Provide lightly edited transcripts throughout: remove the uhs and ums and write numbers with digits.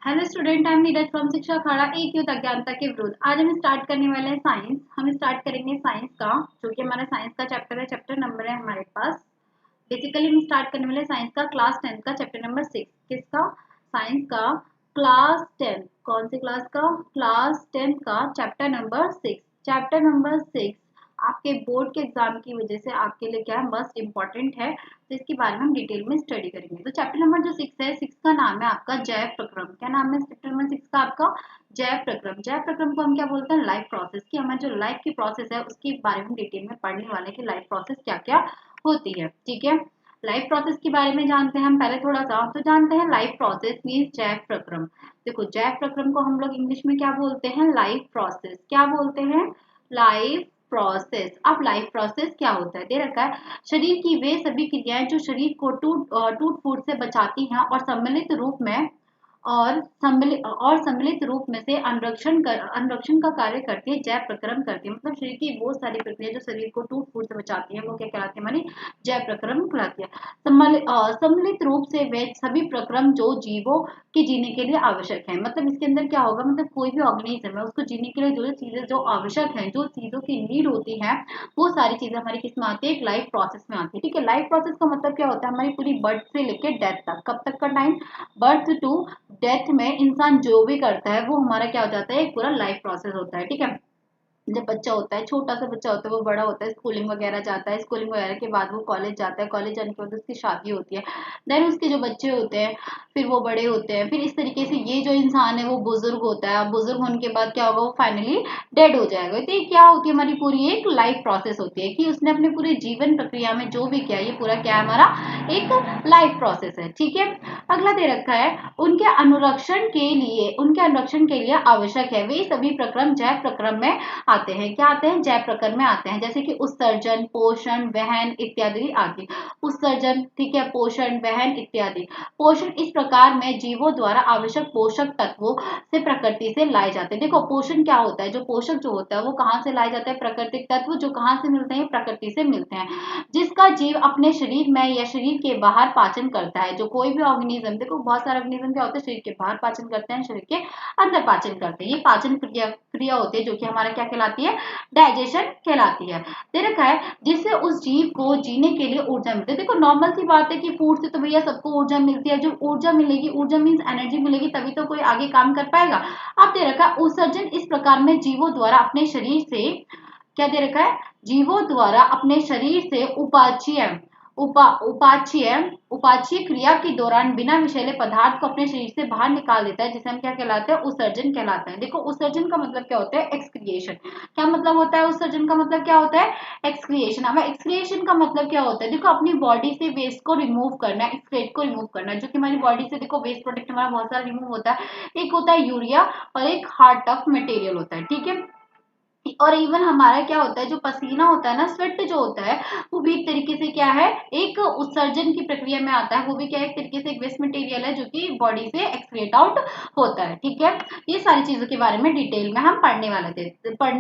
Hello student, I am Neeraj from शिक्षा अखाड़ा एक युद्ध अज्ञानता के विरुद्ध। आज हम स्टार्ट करने वाले हैं साइंस। हम स्टार्ट करेंगे साइंस का, जो कि हमारा साइंस का चैप्टर है। चैप्टर नंबर है हमारे पास, बेसिकली हम स्टार्ट करने वाले साइंस का क्लास 10 का चैप्टर नंबर 6। किसका? साइंस का क्लास 10। कौन सी क्लास का? क्लास 10 का चैप्टर नंबर 6। चैप्टर नंबर 6 आपके बोर्ड के एग्जाम की वजह से आपके लिए क्या है, मस्ट इम्पॉर्टेंट है। तो इसके बारे में हम डिटेल में स्टडी करेंगे। तो चैप्टर नंबर जो 6 है, 6 का नाम है आपका जैव प्रक्रम। क्या नाम है चैप्टर नंबर 6 का आपका? जैव प्रक्रम। जैव प्रक्रम को हम क्या बोलते हैं? Life process. की हमारी जो लाइफ की प्रोसेस है उसके बारे में डिटेल में पढ़ने वाले कि लाइफ प्रोसेस क्या क्या होती है। ठीक है, लाइफ प्रोसेस के बारे में जानते हैं हम पहले थोड़ा सा। तो जानते हैं लाइफ प्रोसेस मीन्स जैव प्रक्रम। देखो, जैव प्रक्रम को हम लोग इंग्लिश में क्या बोलते हैं? Life process. क्या बोलते हैं? Life process. अब लाइफ प्रोसेस क्या होता है? दे रखा है, शरीर की वे सभी क्रियाएं जो शरीर को टूट फूट से बचाती हैं और सम्मिलित रूप में से अनुरक्षण का कार्य करती है, जैव प्रक्रम करती है। मतलब शरीर की वो सारी प्रक्रिया जो शरीर को टूट फूट से बचाती है वो क्या कहलाती है? हमारी जैव प्रक्रम कहलाती है। सम्मिलित रूप से वे सभी प्रक्रम जो जीवों के जीने के लिए आवश्यक है। मतलब इसके अंदर क्या होगा, मतलब कोई भी ऑर्गेनिज्म है उसको जीने के लिए जो चीजें जो आवश्यक है, जो चीजों की नीड होती है, वो सारी चीजें हमारी किस में आती है? एक लाइफ प्रोसेस में आती है। ठीक है, लाइफ प्रोसेस का मतलब क्या होता है? हमारी पूरी बर्थ से लेकर डेथ तक। कब तक का टाइम? बर्थ टू डेथ में इंसान जो भी करता है वो हमारा क्या हो जाता है? एक पूरा लाइफ प्रोसेस होता है। ठीक है, जब बच्चा होता है, छोटा सा बच्चा होता है, वो बड़ा होता है, स्कूलिंग वगैरह जाता है, स्कूलिंग वगैरह के बाद वो कॉलेज जाता है, कॉलेज जाने के बाद उसकी शादी होती है, देन उसके जो बच्चे होते हैं, फिर वो बड़े होते हैं, फिर इस तरीके से ये जो इंसान है वो बुजुर्ग होता है। बुजुर्ग होने के बाद क्या होगा? वो फाइनली डेड हो जाएगा। तो ये क्या होती है? हमारी पूरी एक लाइफ प्रोसेस होती है कि उसने अपने पूरे जीवन प्रक्रिया में जो भी किया, ये पूरा क्या है? हमारा एक लाइफ प्रोसेस है। ठीक है, अगला दे रखा है, उनके अनुरक्षण के लिए आवश्यक है वे सभी प्रक्रम जैव प्रक्रम में आते हैं। क्या आते हैं? जैव प्रक्रम में आते हैं। जैसे कि उत्सर्जन, पोषण, वहन इत्यादि आदि। उत्सर्जन, ठीक है, पोषण, वहन इत्यादि। पोषण इस प्रकार में जीवों द्वारा आवश्यक पोषक तत्वों से प्रकृति से लाए जाते हैं। देखो, पोषण क्या होता है? जो पोषक जो होता है वो कहाँ से लाए जाते हैं? प्राकृतिक तत्व जो कहाँ से मिलते हैं? प्रकृति से मिलते हैं, जिसका जीव अपने शरीर में या शरीर के बाहर पाचन करता है। जो कोई भी ऑर्गेनिज्म, देखो बहुत सारे ऑर्गेनिज्म क्या होते हैं? शरीर के बाहर पाचन करते हैं, शरीर के अंदर पाचन करते हैं। ये पाचन क्रिया होती है जो कि हमारा क्या कहलाती है? डाइजेशन कहलाती है। दे रखा है, जिससे उस जीव को जीने के लिए ऊर्जा मिलती है। देखो, नॉर्मल सी बात है कि फूड से तो भैया सबको ऊर्जा मिलती है। जो ऊर्जा मिलेगी, ऊर्जा मीन्स एनर्जी मिलेगी, तभी तो कोई आगे काम कर पाएगा। अब दे रखा है, उत्सर्जन इस प्रकार में जीवों द्वारा अपने शरीर से, क्या दे रखा है? जीवों द्वारा अपने शरीर से उपाच्य उपाच्य क्रिया के दौरान बिना विषैले पदार्थ को अपने शरीर से बाहर निकाल देता है, जिसे हम क्या कहलाते हैं? उत्सर्जन कहलाता है। देखो, उत्सर्जन का मतलब क्या होता है? एक्सक्रिएशन। क्या मतलब होता है उत्सर्जन का? मतलब क्या होता है? एक्सक्रिएशन। अब एक्सक्रिएशन का मतलब क्या होता है? देखो, अपनी बॉडी से वेस्ट को रिमूव करना, एक्सक्रेट को रिमूव करना। जो कि हमारी बॉडी से, देखो, वेस्ट प्रोडक्ट हमारा बहुत सारा रिमूव होता है। एक होता है यूरिया और एक हार्ड टफ मटेरियल होता है। ठीक है, और इवन हमारा क्या होता है? जो पसीना होता है ना, स्वेट जो होता है, वो भी एक तरीके से क्या है? एक उत्सर्जन की प्रक्रिया में आता है। वो भी क्या एक तरीके से एक वेस्ट मटेरियल है जो कि बॉडी से एक्सक्रीट आउट होता है। ठीक है, ये सारी चीजों के बारे में डिटेल में हम पढ़ने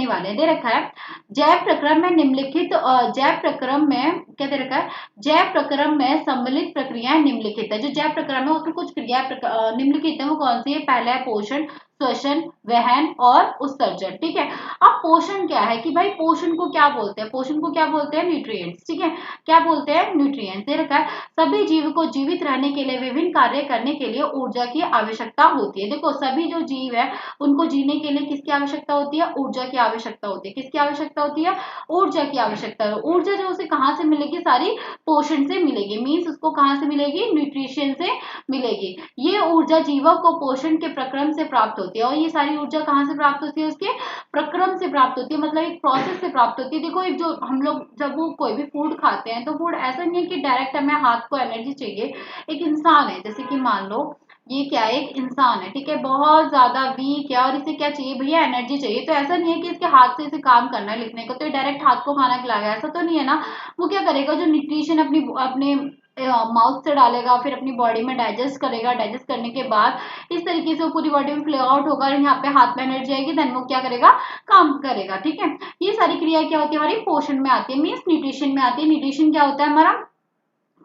वाले दे रखा है। जैव प्रक्रम में निम्नलिखित जैव प्रक्रम में क्या दे रखा है? जैव प्रक्रम में सम्मिलित प्रक्रियाएं निम्नलिखित है। जो जैव प्रक्रम है उसमें कुछ क्रियाएं निम्नलिखित है। वो कौन सी है? पहला है पोषण, श्वसन, वहन और उत्सर्जन। ठीक है, अब पोषण क्या है कि भाई पोषण को क्या बोलते हैं? पोषण को क्या बोलते हैं? न्यूट्रिएंट्स। ठीक है, क्या बोलते हैं? न्यूट्रिएंट्स। दे रखा है, सभी जीव को जीवित रहने के लिए विभिन्न कार्य करने के लिए ऊर्जा की आवश्यकता होती है। देखो, सभी जो जीव है उनको जीने के लिए किसकी आवश्यकता होती है? ऊर्जा की आवश्यकता होती है। किसकी आवश्यकता होती है? ऊर्जा की आवश्यकता है। ऊर्जा जो उसे कहाँ से मिलेगी? सारी पोषण से मिलेगी। मीन्स उसको कहाँ से मिलेगी? न्यूट्रिशन से मिलेगी। ये ऊर्जा जीवों को पोषण के प्रक्रम से प्राप्त होती है। और ये सारी ऊर्जा कहाँ से प्राप्त होती है? उसके प्रक्रम से प्राप्त होती है, मतलब एक प्रोसेस से प्राप्त होती है। देखो, एक जो हम लोग जब वो कोई भी फूड खाते हैं, तो फूड ऐसा नहीं है कि डायरेक्ट हमें हाथ को एनर्जी चाहिए। एक इंसान है, जैसे कि मान लो ये क्या है? एक इंसान है, ठीक है, बहुत ज्यादा वीक है और इसे क्या चाहिए भैया? एनर्जी चाहिए। तो ऐसा नहीं है कि इसके हाथ से इसे काम करना है लिखने को, तो ये डायरेक्ट हाथ को खाना खिलाएगा, ऐसा तो नहीं है ना। वो क्या करेगा? जो न्यूट्रिशन अपनी अपने माउथ से डालेगा, फिर अपनी बॉडी में डाइजेस्ट करेगा। डाइजेस्ट करने के बाद इस तरीके से वो पूरी बॉडी में फ्लो आउट होगा और यहाँ पे हाथ में एनर्जी आएगी, देन वो क्या करेगा? काम करेगा। ठीक है, ये सारी क्रिया क्या होती है? हमारी पोषण में आती है, मीन्स न्यूट्रिशन में आती है। न्यूट्रिशन क्या होता है हमारा?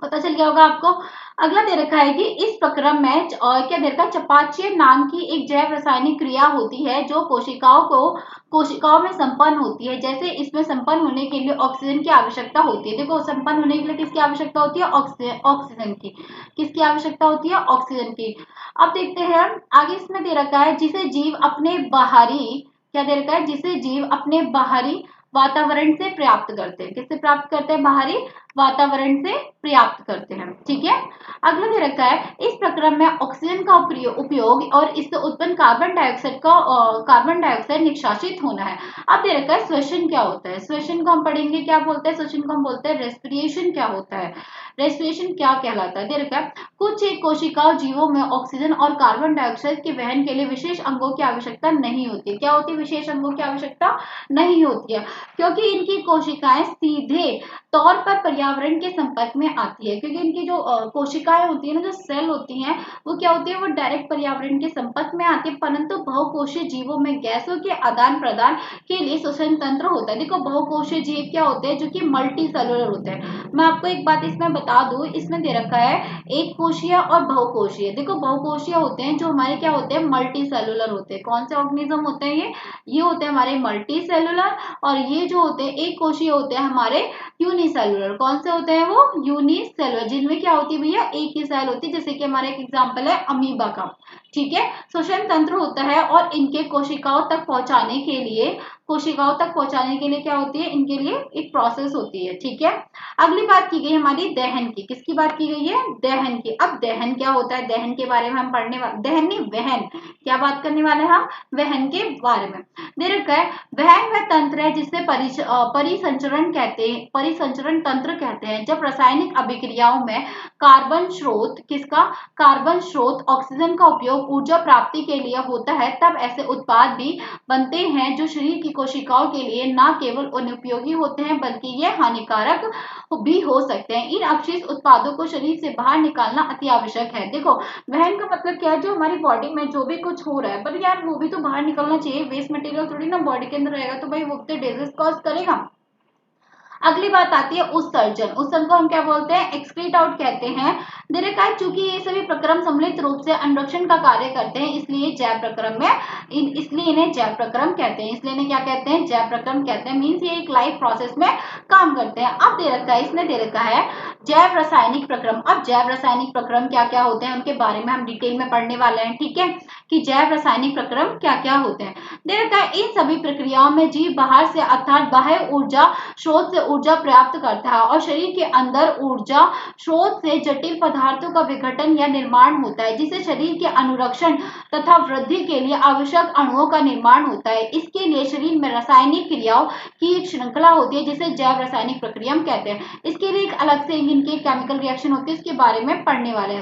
पता चल गया होगा आपको। अगला दे रखा है कि इस प्रक्रम में क्या दे रखा है, चयापचय नाम की एक जैव रासायनिक क्रिया होती है जो कोशिकाओं में संपन्न होती है। जैसे इसमें संपन्न होने के लिए ऑक्सीजन की आवश्यकता होती है। देखो, संपन्न होने के लिए किसकी आवश्यकता होती है? ऑक्सीजन की। किसकी आवश्यकता होती है? ऑक्सीजन की। अब देखते हैं आगे, इसमें दे रखा है जिसे जीव अपने बाहरी, क्या दे रखा है, जिसे जीव अपने बाहरी वातावरण से प्राप्त करते हैं। किससे प्राप्त करते हैं? बाहरी वातावरण से प्राप्त करते हैं। ठीक है। अगला दे रखा है इस प्रक्रम में ऑक्सीजन का उपयोग और इससे उत्पन्न कार्बन डाइऑक्साइड निष्कासित होना है। अब दे रखा है श्वसन क्या होता है। श्वसन को हम पढ़ेंगे, क्या बोलते हैं श्वसन को? हम बोलते हैं रेस्पिरेशन। क्या होता है रेस्पिरेशन? क्या कहलाता है? दे रखा है कुछ एक कोशिकाओं जीवों में ऑक्सीजन और कार्बन डाइऑक्साइड के वहन के लिए विशेष अंगों की आवश्यकता नहीं होती। क्या होती है? विशेष अंगों की आवश्यकता नहीं होती है, क्योंकि इनकी कोशिकाएं सीधे तौर पर पर्यावरण के संपर्क में आती है। क्योंकि इनकी जो कोशिकाएं होती है ना, जो सेल होती हैं, वो क्या होती है? वो डायरेक्ट पर्यावरण के संपर्क में आती है। परंतु बहुकोशीय जीवों में गैसों के आदान प्रदान के लिए श्वसन तंत्र होता है। देखो, बहुकोशीय जीव क्या होते हैं? जो कि मल्टी सेलुलर होते हैं। मैं आपको एक बात इसमें बता दूं, इसमें दे रखा है एक कोशीय और बहुकोशीय। देखो, बहुकोशीय होते हैं जो हमारे क्या होते हैं? मल्टी सेलुलर होते हैं। कौन से ऑर्गेनिज्म होते हैं ये होते हैं हमारे मल्टी सेलुलर। और ये जो होते हैं एक कोशीय होते हैं हमारे यूनिसेलुलर। कौन से होते हैं वो? यूनिसेलुलर, जिनमें क्या होती है भैया? एक ही सेल होती है। जैसे कि हमारा एक एग्जांपल है अमीबा का। ठीक है। श्वसन तंत्र होता है और इनके कोशिकाओं तक पहुंचाने के लिए क्या होती है? इनके लिए एक प्रोसेस होती है। ठीक है। अगली बात की गई हमारी दहन की। किसकी बात की गई है? दहन की। अब दहन क्या होता है? दहन के बारे में हम पढ़ने वाले, दहन नहीं वहन, क्या बात करने वाले हैं हम? वहन के बारे में। दे रखा है वहन वह तंत्र है जिससे परिसंचरण तंत्र कहते हैं। जब रासायनिक अभिक्रियाओं में कार्बन स्रोत ऑक्सीजन का उपयोग ऊर्जा प्राप्ति के लिए होता है, तब ऐसे उत्पाद भी बनते हैं जो शरीर की कोशिकाओं के लिए न केवल अनुपयोगी होते हैं बल्कि ये हानिकारक भी हो सकते हैं। इन अपशिष्ट उत्पादों को शरीर से बाहर निकालना अति आवश्यक है। देखो, वहन का मतलब क्या है? जो हमारी बॉडी में जो भी कुछ हो रहा है, पर यार वो भी तो बाहर निकलना चाहिए। वेस्ट मटेरियल थोड़ी ना बॉडी के अंदर रहेगा, तो भाई वो तो डिजीज कॉज करेगा। अगली बात आती है उत्सर्जन। उत्सर्जन को हम क्या बोलते हैं? एक्सक्रीट आउट कहते हैं। दे रखा है चूंकि ये सभी प्रक्रम सम्मिलित रूप से अनुरक्षण का कार्य करते हैं, इसलिए जैव प्रक्रम में इसलिए इन्हें जैव प्रक्रम कहते हैं। इसलिए इन्हें क्या कहते हैं? जैव प्रक्रम कहते हैं। मीन्स ये एक लाइफ प्रोसेस में काम करते हैं। अब दे रखा है, इसमें दे रखा है जैव रासायनिक प्रक्रम। अब जैव रासायनिक प्रक्रम क्या क्या होते हैं उनके बारे में हम डिटेल में पढ़ने वाले हैं। ठीक है, कि जैव रासायनिक प्रक्रम क्या क्या होते हैं। दे रखा है इन सभी प्रक्रियाओं में जीव बाहर से अर्थात बाह्य ऊर्जा स्रोत से ऊर्जा प्राप्त करता है और शरीर के अंदर ऊर्जा स्रोत से जटिल पदार्थों का विघटन या निर्माण होता है, जिससे शरीर के अनुरक्षण तथा वृद्धि के लिए आवश्यक अणुओं का निर्माण होता है। इसके लिए शरीर में रासायनिक क्रियाओं की एक श्रृंखला होती है जिसे जैव रासायनिक प्रक्रिया कहते हैं। इसके लिए एक अलग से इनके केमिकल रिएक्शन होती है, इसके बारे में पढ़ने वाले हैं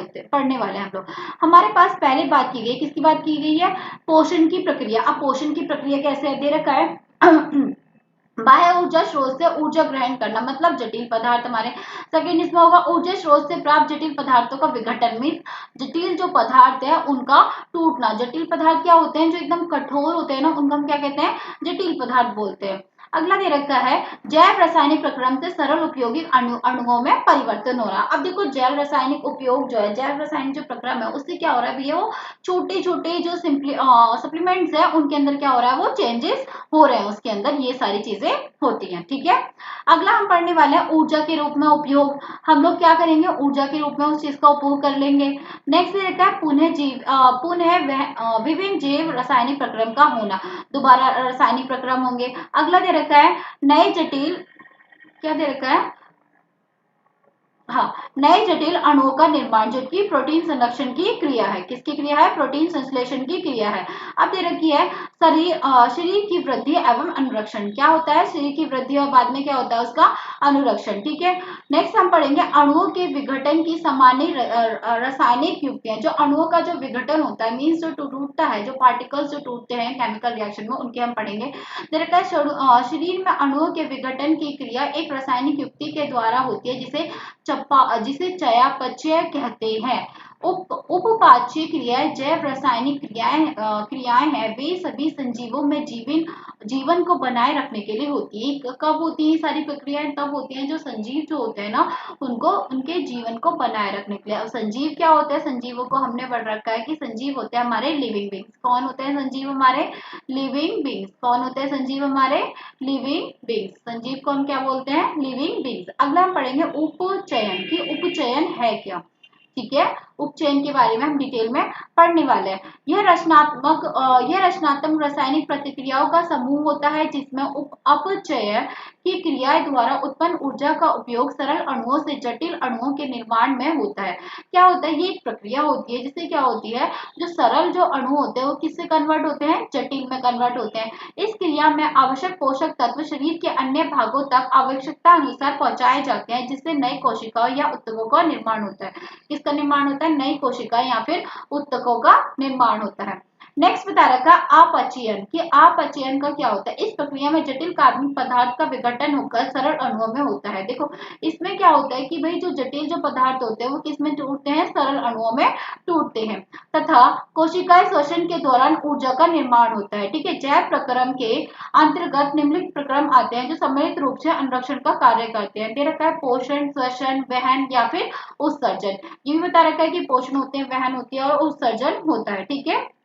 हम लोग। हमारे पास पहले बात की गई, किसकी बात की गई है? पोषण की प्रक्रिया। अब पोषण की प्रक्रिया कैसे दे रखा है? बाह्य ऊर्जा स्रोत से ऊर्जा ग्रहण करना, मतलब जटिल पदार्थ हमारे। सेकेंड इसमें होगा ऊर्जा स्रोत से प्राप्त जटिल पदार्थों का विघटन। मीन जटिल जो पदार्थ है उनका टूटना। जटिल पदार्थ क्या होते हैं? जो एकदम कठोर होते हैं ना, उनको हम क्या कहते हैं? जटिल पदार्थ बोलते हैं। अगला दे रखा है जैव रासायनिक प्रक्रम से सरल उपयोगी अणुओं में परिवर्तन हो रहा है। अब देखो, जैव रासायनिक उपयोग जो है, जैव रासायनिक जो प्रक्रम है, उससे क्या हो रहा है भैया? वो छोटे छोटे जो सप्लीमेंट्स है उनके अंदर क्या हो रहा है? वो चेंजेस हो रहे हैं, उसके अंदर ये सारी चीजें होती हैं। ठीक है। अगला हम पढ़ने वाले हैं ऊर्जा के रूप में उपयोग। हम लोग क्या करेंगे? ऊर्जा के रूप में उस चीज का उपयोग कर लेंगे। नेक्स्ट दे रखा है पुनः विभिन्न जैव रासायनिक प्रक्रम का होना। दोबारा रासायनिक प्रक्रम होंगे। अगला दे रखा है नए जटिल, क्या दे रखा है? हाँ, नए जटिल अणुओं का निर्माण, जो कि प्रोटीन संरक्षण की क्रिया है। किसकी क्रिया है? प्रोटीन संश्लेषण की क्रिया है। अब दे रखी है शरीर की वृद्धि एवं अनुरक्षण। क्या होता है? शरीर की वृद्धि और बाद में क्या होता है? उसका अनुरक्षण। ठीक है। नेक्स्ट हम पढ़ेंगे अणुओं के विघटन की सामान्य रासायनिक युक्तियां। जो अणुओं का जो विघटन होता है, मीन्स जो टूटता है, जो पार्टिकल्स जो टूटते हैं केमिकल रिएक्शन में, उनके हम पढ़ेंगे। दे रखा है शरीर में अणुओं के विघटन की क्रिया एक रासायनिक युक्ति के द्वारा होती है जिसे चयापचय कहते हैं। उपपाच्य क्रियाएं जैव रासायनिक क्रियाएं हैं, वे सभी संजीवों में जीवन को बनाए रखने के लिए होती है। कब होती है सारी प्रक्रियाएं? तब होती हैं जो संजीव जो होते हैं ना, उनको उनके जीवन को बनाए रखने के लिए। और संजीव क्या होते हैं? संजीवों को हमने पढ़ रखा है कि संजीव होते हैं हमारे लिविंग बींग्स। कौन होते हैं संजीव? हमारे लिविंग बींग्स। कौन होते हैं संजीव? हमारे लिविंग बींग्स। संजीव को हम क्या बोलते हैं? Living beings. अगला हम पढ़ेंगे उपचयन की उपचयन है क्या। ठीक है, उपचयन के बारे में हम डिटेल में पढ़ने वाले हैं। यह रचनात्मक रासायनिक प्रतिक्रियाओं का समूह होता है जिसमें अपचय की क्रिया द्वारा उत्पन्न ऊर्जा का उपयोग सरल अणुओं से जटिल अणुओं के निर्माण में होता है। क्या होता है? ये एक प्रक्रिया होती है जिससे क्या होती है, जो सरल जो अणु होते हैं वो किससे कन्वर्ट होते हैं? जटिल में कन्वर्ट होते हैं। इस क्रिया में आवश्यक पोषक तत्व शरीर के अन्य भागों तक आवश्यकता अनुसार पहुंचाए जाते हैं, जिससे नई कोशिकाओं या ऊतकों का निर्माण होता है। किसका निर्माण होता है? नई कोशिका या फिर ऊतकों का निर्माण होता है। नेक्स्ट बता रखा अपचयन कि अपचयन का क्या होता है। इस प्रक्रिया में जटिल कार्बनिक पदार्थ का विघटन होकर सरल अणुओं में होता है। देखो इसमें क्या होता है कि भाई जो जटिल जो पदार्थ होते हैं वो किसमें टूटते हैं? सरल अणुओं में टूटते हैं। तथा कोशिकाएं श्वसन के दौरान ऊर्जा का निर्माण होता है। ठीक है, जैव प्रक्रम के अंतर्गत निम्नलिखित प्रक्रम आते हैं जो सम्मिलित रूप से अनुरक्षण का कार्य करते हैं। दे रखा है पोषण, श्वसन, वहन या फिर उत्सर्जन। ये भी बता रखा है कि पोषण होते हैं, वहन होती है और उत्सर्जन होता है। ठीक है,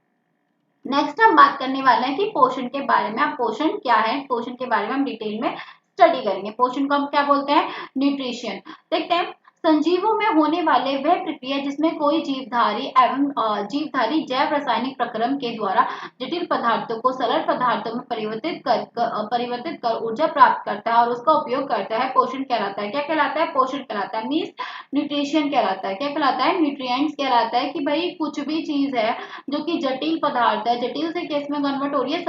नेक्स्ट हम बात करने वाले हैं कि पोषण के बारे में। अब पोषण क्या है, पोषण के बारे में हम डिटेल में स्टडी करेंगे। पोषण को हम क्या बोलते हैं? न्यूट्रिशन। देखते हैं, संजीवों में होने वाले वह प्रक्रिया जिसमें कोई जीवधारी जैव रासायनिक प्रक्रम के द्वारा जटिल पदार्थों को सरल पदार्थों में परिवर्तित कर ऊर्जा प्राप्त करता है और उसका उपयोग करता है, पोषण कहलाता है। क्या कहलाता है? पोषण कहलाता है। मीन्स न्यूट्रिशन कहलाता है। क्या कहलाता है? न्यूट्रिएंट्स कहलाता है कि भाई कुछ भी चीज है जो कि जटिल पदार्थ है, जटिल से केस में कन्वर्ट हो रही है,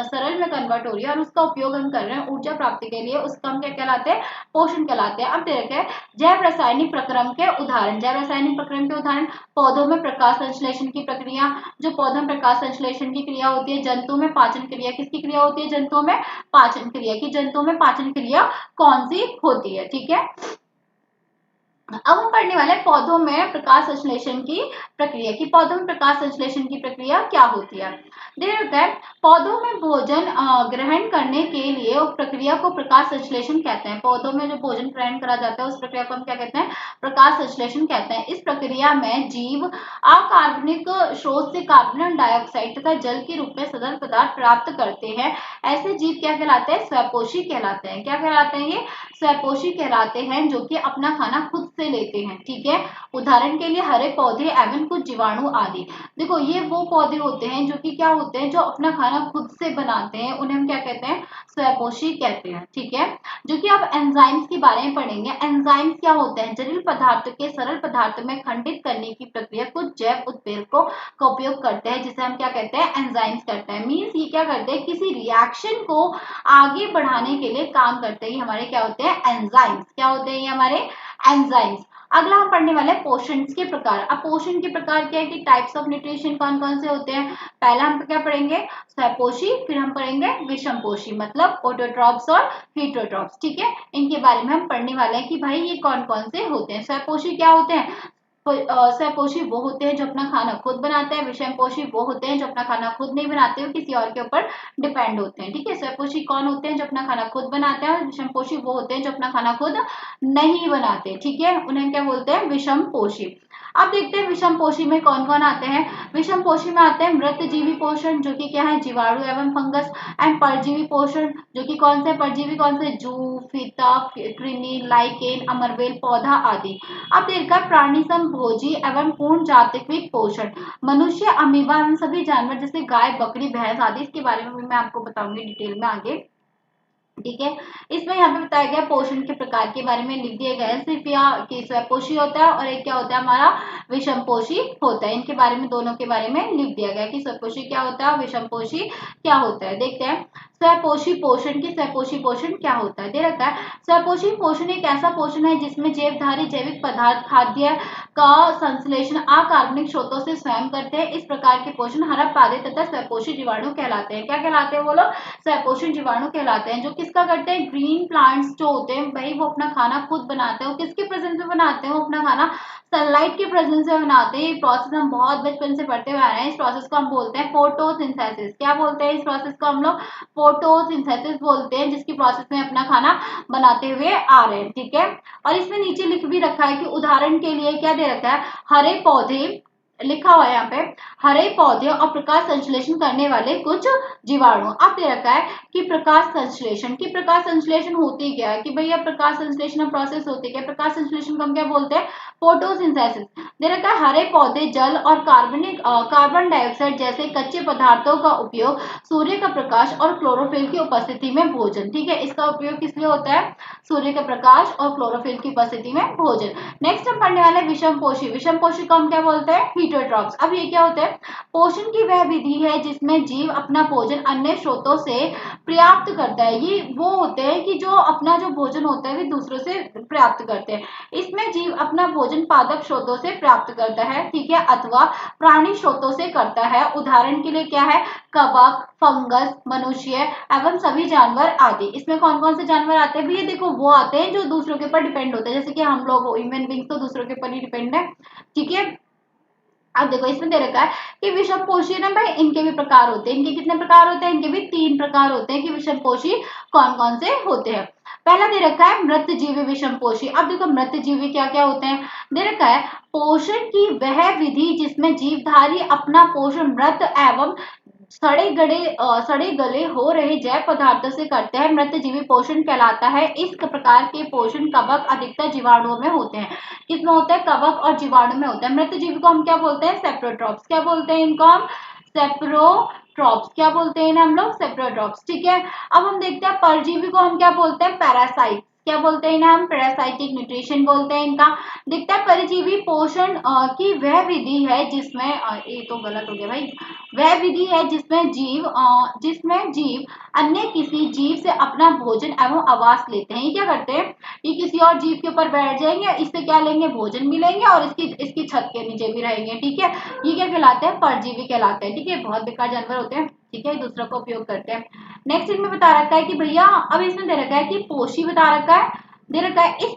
सरल में कन्वर्ट हो रही है और उसका उपयोग हम कर रहे हैं ऊर्जा प्राप्ति के लिए, उसका हम क्या कहलाते हैं? पोषण कहलाते हैं। अब देखिए जैव रासायनिक प्रक्रम के उदाहरण। जैव रासायनिक प्रक्रम के उदाहरण, पौधों में प्रकाश संश्लेषण की प्रक्रिया। जो पौधों में प्रकाश संश्लेषण की क्रिया होती है। जंतु में पाचन क्रिया। किसकी क्रिया होती है? जंतुओं में पाचन क्रिया की। जंतुओं में पाचन क्रिया कौन सी होती है? ठीक है, अब हम पढ़ने वाले हैं पौधों में प्रकाश संश्लेषण की प्रक्रिया की। पौधों में प्रकाश संश्लेषण की प्रक्रिया क्या होती है? देखते हैं, पौधों में भोजन ग्रहण करने के लिए उस प्रक्रिया को प्रकाश संश्लेषण कहते हैं। पौधों में जो भोजन ग्रहण करा जाता है उस प्रक्रिया को हम क्या कहते हैं? प्रकाश संश्लेषण कहते हैं। इस प्रक्रिया में जीव अकार्बनिक स्रोत से कार्बन डाइऑक्साइड तथा जल के रूप में सरल पदार्थ प्राप्त करते हैं। ऐसे जीव क्या कहलाते हैं? स्वपोषी कहलाते हैं। क्या कहलाते हैं? ये स्वपोषी कहलाते हैं, जो कि अपना खाना खुद से लेते हैं। ठीक है, उदाहरण के लिए हरे पौधे एवं कुछ जीवाणु आदि। देखो ये वो पौधे होते हैं जो कि क्या होते हैं? जो अपना खाना खुद से बनाते हैं, उन्हें हम क्या कहते हैं? स्वपोषी कहते हैं। ठीक है, जो कि अब एंजाइम्स के बारे में पढ़ेंगे। एंजाइम्स क्या होते हैं? जटिल पदार्थ के सरल पदार्थ में खंडित करने की प्रक्रिया कुछ जैव उत्प्रेरकों का उपयोग करते हैं, जिसे हम क्या कहते हैं? एंजाइम्स करते हैं। मीन्स ये क्या करते हैं? किसी रिएक्शन को आगे बढ़ाने के लिए काम करते हैं। हमारे क्या होते हैं? एंजाइम्स। क्या होते हैं ये? हमारे एंजाइम्स। अगला हम पढ़ने वाले हैं पोषण के प्रकार। अब पोषण के प्रकार क्या है कि टाइप्स ऑफ न्यूट्रिशन कौन कौन से होते हैं? पहला हम क्या पढ़ेंगे? स्वपोषी, फिर हम पढ़ेंगे विषमपोषी, मतलब ऑटोट्रॉप्स और हेटेरोट्रॉप्स। ठीक है, इनके बारे में हम पढ़ने वाले हैं कि भाई ये कौन कौन से होते हैं। स्वपोषी क्या होते हैं? स्वपोषी वो होते हैं जो अपना खाना खुद बनाते हैं। विषमपोषी वो होते हैं जो अपना खाना खुद नहीं बनाते, वो किसी और के ऊपर डिपेंड होते हैं। ठीक है, स्वपोषी कौन होते हैं? जो अपना खाना खुद बनाते हैं। और विषमपोषी वो होते हैं जो अपना खाना खुद नहीं बनाते। ठीक है, उन्हें क्या बोलते हैं? विषमपोषी। अब देखते हैं विषमपोषी में कौन कौन आते हैं। विषमपोषी में आते हैं मृतजीवी पोषण, जो कि क्या है? जीवाणु एवं फंगस। एंड परजीवी पोषण, जो कि कौन से? परजीवी कौन से? जूं, फीता, कृमि, लाइकेन, अमरवेल, पौधा आदि। अब देखा प्राणी समभोजी एवं पूर्ण जातिक पोषण, मनुष्य, अमीबा एवं सभी जानवर जैसे गाय, बकरी, भैंस आदि। इसके बारे में भी मैं आपको बताऊंगी डिटेल में आगे। ठीक है, इसमें यहाँ पे बताया गया पोषण के प्रकार के बारे में लिख दिए गए। सिर्फ या कि स्वपोषी होता है और एक क्या होता है? हमारा विषमपोषी होता है। इनके बारे में, दोनों के बारे में लिख दिया गया कि स्वपोषी क्या होता है और विषमपोषी क्या होता है। देखते हैं, स्वपोषी पोषण की स्वपोषी पोषण क्या होता है, दे रखा है। स्वपोषी पोषण एक ऐसा पोषण है जिसमें जैवधारी जैविक पदार्थ खाद्य का संश्लेषण अकार्बनिक स्रोतों से स्वयं करते हैं। इस प्रकार के पोषण हरप पादे तथा स्वपोषी जीवाणु कहलाते हैं। क्या कहलाते हैं वो लोग? स्वपोषी जीवाणु कहलाते हैं। जो किसका करते हैं? ग्रीन प्लांट्स जो होते हैं भाई वो अपना खाना खुद बनाते हैं। वो किसके प्रेजेंस में बनाते हैं? वो अपना खाना सनलाइट के प्रेजेंस में बनाते हैं। ये प्रोसेस हम बहुत बचपन से पढ़ते हुए आ रहे हैं। इस प्रोसेस को हम बोलते हैं फोटोसिंथेसिस। क्या बोलते हैं इस प्रोसेस को हम लोग? फोटोसिंथेसिस बोलते हैं, जिसकी प्रोसेस में अपना खाना बनाते हुए आ रहे हैं। ठीक है, और इसमें नीचे लिख भी रखा है कि उदाहरण के लिए क्या दे रखा है? हरे पौधे लिखा हुआ है यहाँ पे, हरे पौधे और प्रकाश संश्लेषण करने वाले कुछ जीवाणु। अब दे रखा है कि प्रकाश संश्लेषण, की प्रकाश संश्लेषण होती क्या है कि भैया प्रकाश संश्लेषण प्रोसेस होती क्या? प्रकाश संश्लेषण को हम क्या बोलते हैं? फोटोसिंथेसिस। दे रखा है हरे पौधे जल और कार्बन डाइऑक्साइड जैसे कच्चे पदार्थों का उपयोग सूर्य का प्रकाश और क्लोरोफिल की उपस्थिति में भोजन। ठीक है, इसका उपयोग किस लिए होता है? सूर्य का प्रकाश और क्लोरोफिल की उपस्थिति में भोजन। नेक्स्ट हम पढ़ने वाले विषम पोषी। विषम पोषी को हम क्या बोलते हैं? हीटरोट्रॉप्स। अब ये क्या होता है? पोषण की वह विधि है जिसमें जीव अपना भोजन अन्य स्रोतों से प्राप्त करता है। ये वो होते हैं कि जो अपना जो भोजन होता है वे दूसरों से प्राप्त करते हैं। इसमें जीव अपना भोजन पादप स्रोतों से प्राप्त करता है, ठीक है, अथवा प्राणी स्रोतों से करता है। उदाहरण के लिए क्या है? कवक, फंगस, मनुष्य एवं सभी जानवर आदि। इसमें कौन कौन से जानवर आते हैं भैया? देखो वो आते हैं जो दूसरों के ऊपर डिपेंड होते हैं, जैसे कि हम लोग ह्यूमन बींग्स तो दूसरों के ऊपर ही डिपेंड है। ठीक है, अब देखो इसमें दे रखा है कि विषम पोषी ना भाई इनके भी प्रकार होते हैं। इनके कितने प्रकार होते हैं? इनके भी 3 प्रकार होते हैं कि विषम पोषी कौन कौन से होते हैं। पहला दे रखा है मृतजीवी विषम पोषी। अब देखो मृतजीवी क्या क्या होते हैं? दे रखा है पोषण की वह विधि जिसमें जीवधारी अपना पोषण मृत एवं सड़े गले हो रहे जैव पदार्थों से करते हैं, मृतजीवी पोषण कहलाता है। इस प्रकार के पोषण कवक अधिकतर जीवाणुओं में होते हैं। किसमें होता है? कवक और जीवाणु में होता है। मृतजीवी को हम क्या बोलते हैं? सेप्रोट्रॉप्स। क्या बोलते हैं इनको हम? सेप्रोट्रॉप्स। क्या बोलते हैं हम लोग? सेप्रोट्रॉप्स। ठीक है, अब हम देखते हैं परजीवी को हम क्या बोलते हैं? पैरासाइट। क्या बोलते हैं इन्हें हम? पैरासाइटिक न्यूट्रिशन बोलते हैं इनका। दिखता है परजीवी पोषण की वह विधि है जिसमें ये तो गलत हो गया भाई। वह विधि है जिसमें जीव अन्य किसी जीव से अपना भोजन एवं आवास लेते हैं। ये क्या करते हैं? ये किसी और जीव के ऊपर बैठ जाएंगे, इससे क्या लेंगे? भोजन भी लेंगे और इसकी छत के नीचे भी रहेंगे। ठीक है, ये क्या कहलाते हैं? परजीवी कहलाते हैं। ठीक है, बहुत बेकार जानवर होते हैं। ठीक है, दूसरों का उपयोग करते हैं। नेक्स्ट इनमें बता रखा है कि भैया अब इसमें दे रखा है कि पोषी बता रखा है, दे रखा है इस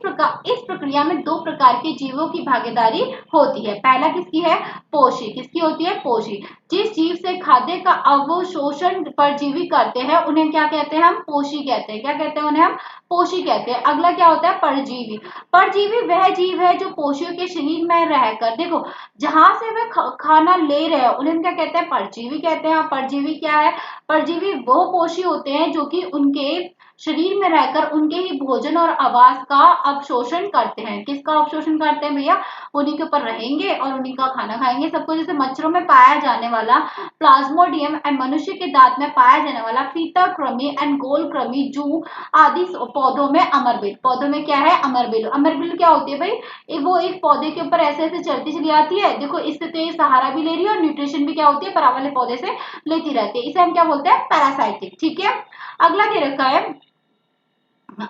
प्रक्रिया में 2 प्रकार के जीवों की भागीदारी होती है। पहला किसकी है? पोषी। किसकी होती है? पोषी। जिस जीव से खाद्य का अवशोषण परजीवी करते हैं उन्हें क्या कहते हैं? हम पोषी कहते हैं। क्या कहते हैं? उन्हें हम पोषी कहते हैं। अगला क्या होता है? परजीवी। परजीवी वह जीव है जो पोषियों के शरीर में रहकर, देखो जहां से वे खाना ले रहे हैं उन्हें क्या कहते हैं? परजीवी कहते हैं। परजीवी क्या है? परजीवी वो पोषी होते हैं जो कि उनके शरीर में रहकर उनके ही भोजन और आवास का अवशोषण करते हैं। किसका अवशोषण करते हैं भैया? उन्हीं के ऊपर रहेंगे और उन्हीं का खाना खाएंगे। सबको जैसे मच्छरों में पाया जाने वाला प्लाज्मोडियम एंड मनुष्य के दांत में पाया जाने वाला फीता कृमि एंड गोल कृमि, जू आदि पौधों में अमरबिल। पौधों में क्या है? अमरबिल। अमरबिल क्या होती है भाई? वो एक पौधे के ऊपर ऐसे ऐसे चलती चली आती है। देखो इससे तो ये सहारा भी ले रही है और न्यूट्रिशन भी क्या होती है? परा वाले पौधे से लेती रहती है। इसे हम क्या बोलते हैं? पैरासाइटिक। ठीक है, अगला दे रखा है,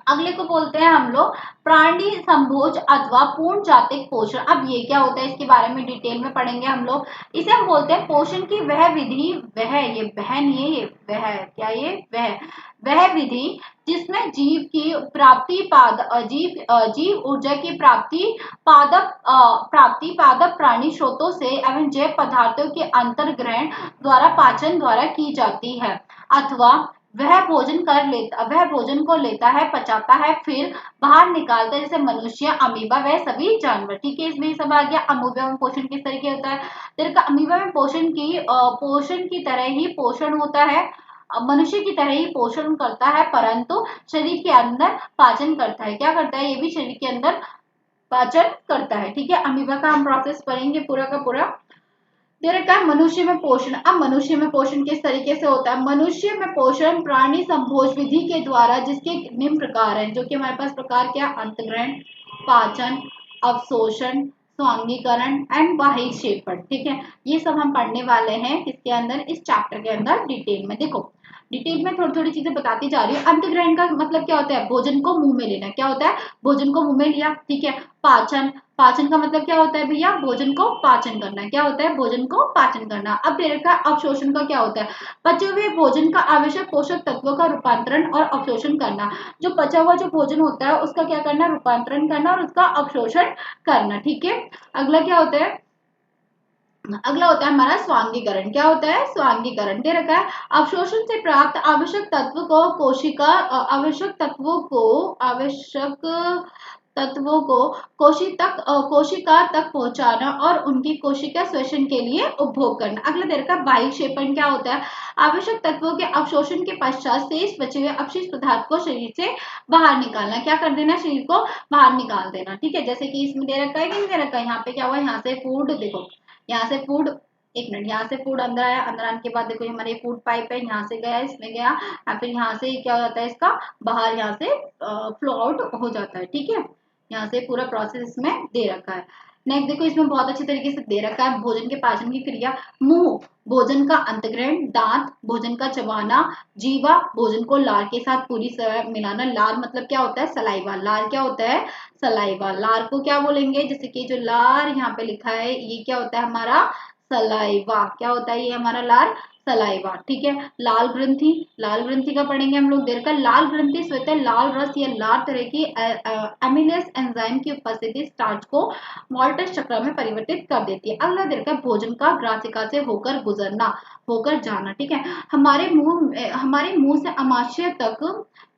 अगले को बोलते हैं हम लोग प्राणी संभोज अथवा पूर्ण जातिक पोषण। अब ये क्या होता है? इसके बारे में डिटेल में पढ़ेंगे हम लोग। इसे हम बोलते हैं पोषण की वह विधि, ये वह नहीं है, ये वह क्या? ये वह विधि जिसमें जीव की प्राप्ति जीव ऊर्जा की प्राप्ति पादप प्राणी स्रोतों से एवं जैव पदार्थों के अंतर्ग्रहण द्वारा पाचन द्वारा की जाती है, अथवा वह भोजन को लेता है, पचाता है, फिर बाहर निकालता है, जैसे मनुष्य, अमीबा, वह सभी जानवर। ठीक है, इसमें सब आ गया। अमीबा में पोषण किस तरीके होता है? देखो अमीबा में पोषण की तरह ही पोषण होता है, मनुष्य की तरह ही पोषण करता है, परंतु शरीर के अंदर पाचन करता है। क्या करता है? ये भी शरीर के अंदर पाचन करता है। ठीक है, अमीबा का हम प्रोसेस पढ़ेंगे पूरा का पूरा। दे रखा है मनुष्य में पोषण। अब मनुष्य में पोषण किस तरीके से होता है? मनुष्य में पोषण प्राणी संभोज विधि के द्वारा, जिसके निम्न प्रकार हैं, जो कि हमारे पास प्रकार क्या? अंतग्रहण, पाचन, अवशोषण, स्वांगीकरण एंड बाह्यक्षेपण। ठीक है, ये सब हम पढ़ने वाले हैं किसके अंदर? इस चैप्टर के अंदर डिटेल में। देखो डिटेल में थोड़ी थोड़ी चीजें बताती जा रही हूँ। अंतग्रहण का मतलब क्या होता है, भोजन को मुंह में लेना। क्या होता है, भोजन को मुंह में लिया, ठीक है। पाचन, पाचन का मतलब क्या होता है भैया, भोजन को पाचन करना। क्या होता है, भोजन को पाचन करना। अब दे रखा है अवशोषण का क्या होता है, पचे हुए भोजन का आवश्यक पोषक तत्वों का रूपांतरण और अवशोषण करना। जो पचा हुआ जो भोजन होता है उसका क्या करना, रूपांतरण करना और उसका अवशोषण करना, ठीक है। अगला क्या होता है, अगला होता है हमारा स्वांगीकरण। क्या होता है, स्वांगीकरण दे रखा है, अवशोषण से प्राप्त आवश्यक तत्व को कोशिका आवश्यक तत्वों को कोशिका तक पहुंचाना और उनकी कोशिका श्वसन के लिए उपभोग करना। अगला दे रखा है वायु क्षेपण। क्या होता है, आवश्यक तत्वों के अवशोषण के पश्चात शेष बचे हुए अपशिष्ट पदार्थ को शरीर से बाहर निकालना। क्या कर देना, शरीर को बाहर निकाल देना, ठीक है। जैसे कि इसमें दे रखा है कि नहीं दे रखा है, यहाँ पे क्या हुआ, यहाँ से फूड देखो, यहाँ से फूड, एक मिनट, यहाँ से फूड अंदर आया, अंदर आने के बाद देखो हमारे फूड पाइप है, यहाँ से गया, इसमें गया, या फिर यहाँ से क्या हो जाता है, इसका बाहर यहाँ से फ्लो आउट हो जाता है, ठीक है। यहाँ से पूरा प्रोसेस इसमें दे रखा है। नेक्स्ट देखो, इसमें बहुत अच्छे तरीके से दे रखा है भोजन के पाचन की क्रिया। मुंह, भोजन का अंतग्रहण। दांत, भोजन का चबाना। जीवा, भोजन को लार के साथ पूरी तरह मिलाना। लार मतलब क्या होता है, सलाइवा। लार क्या होता है, सलाइवा। लार को क्या बोलेंगे, जैसे कि जो लार यहाँ पे लिखा है ये क्या होता है हमारा, सलाइवा। क्या होता है ये हमारा लार, सलाइवा, ठीक है। लाल ग्रंथि, लाल ग्रंथि का पढ़ेंगे हम लोग। देर का लाल ग्रंथि स्वतः लाल रस या लाल तरह की एमिलेस एंजाइम की उपस्थिति स्टार्च को मॉल्टस चक्र में परिवर्तित कर देती है। अगला देर का भोजन का ग्रासिका से होकर गुजरना, होकर जाना, ठीक है। हमारे मुंह से अमाशय तक,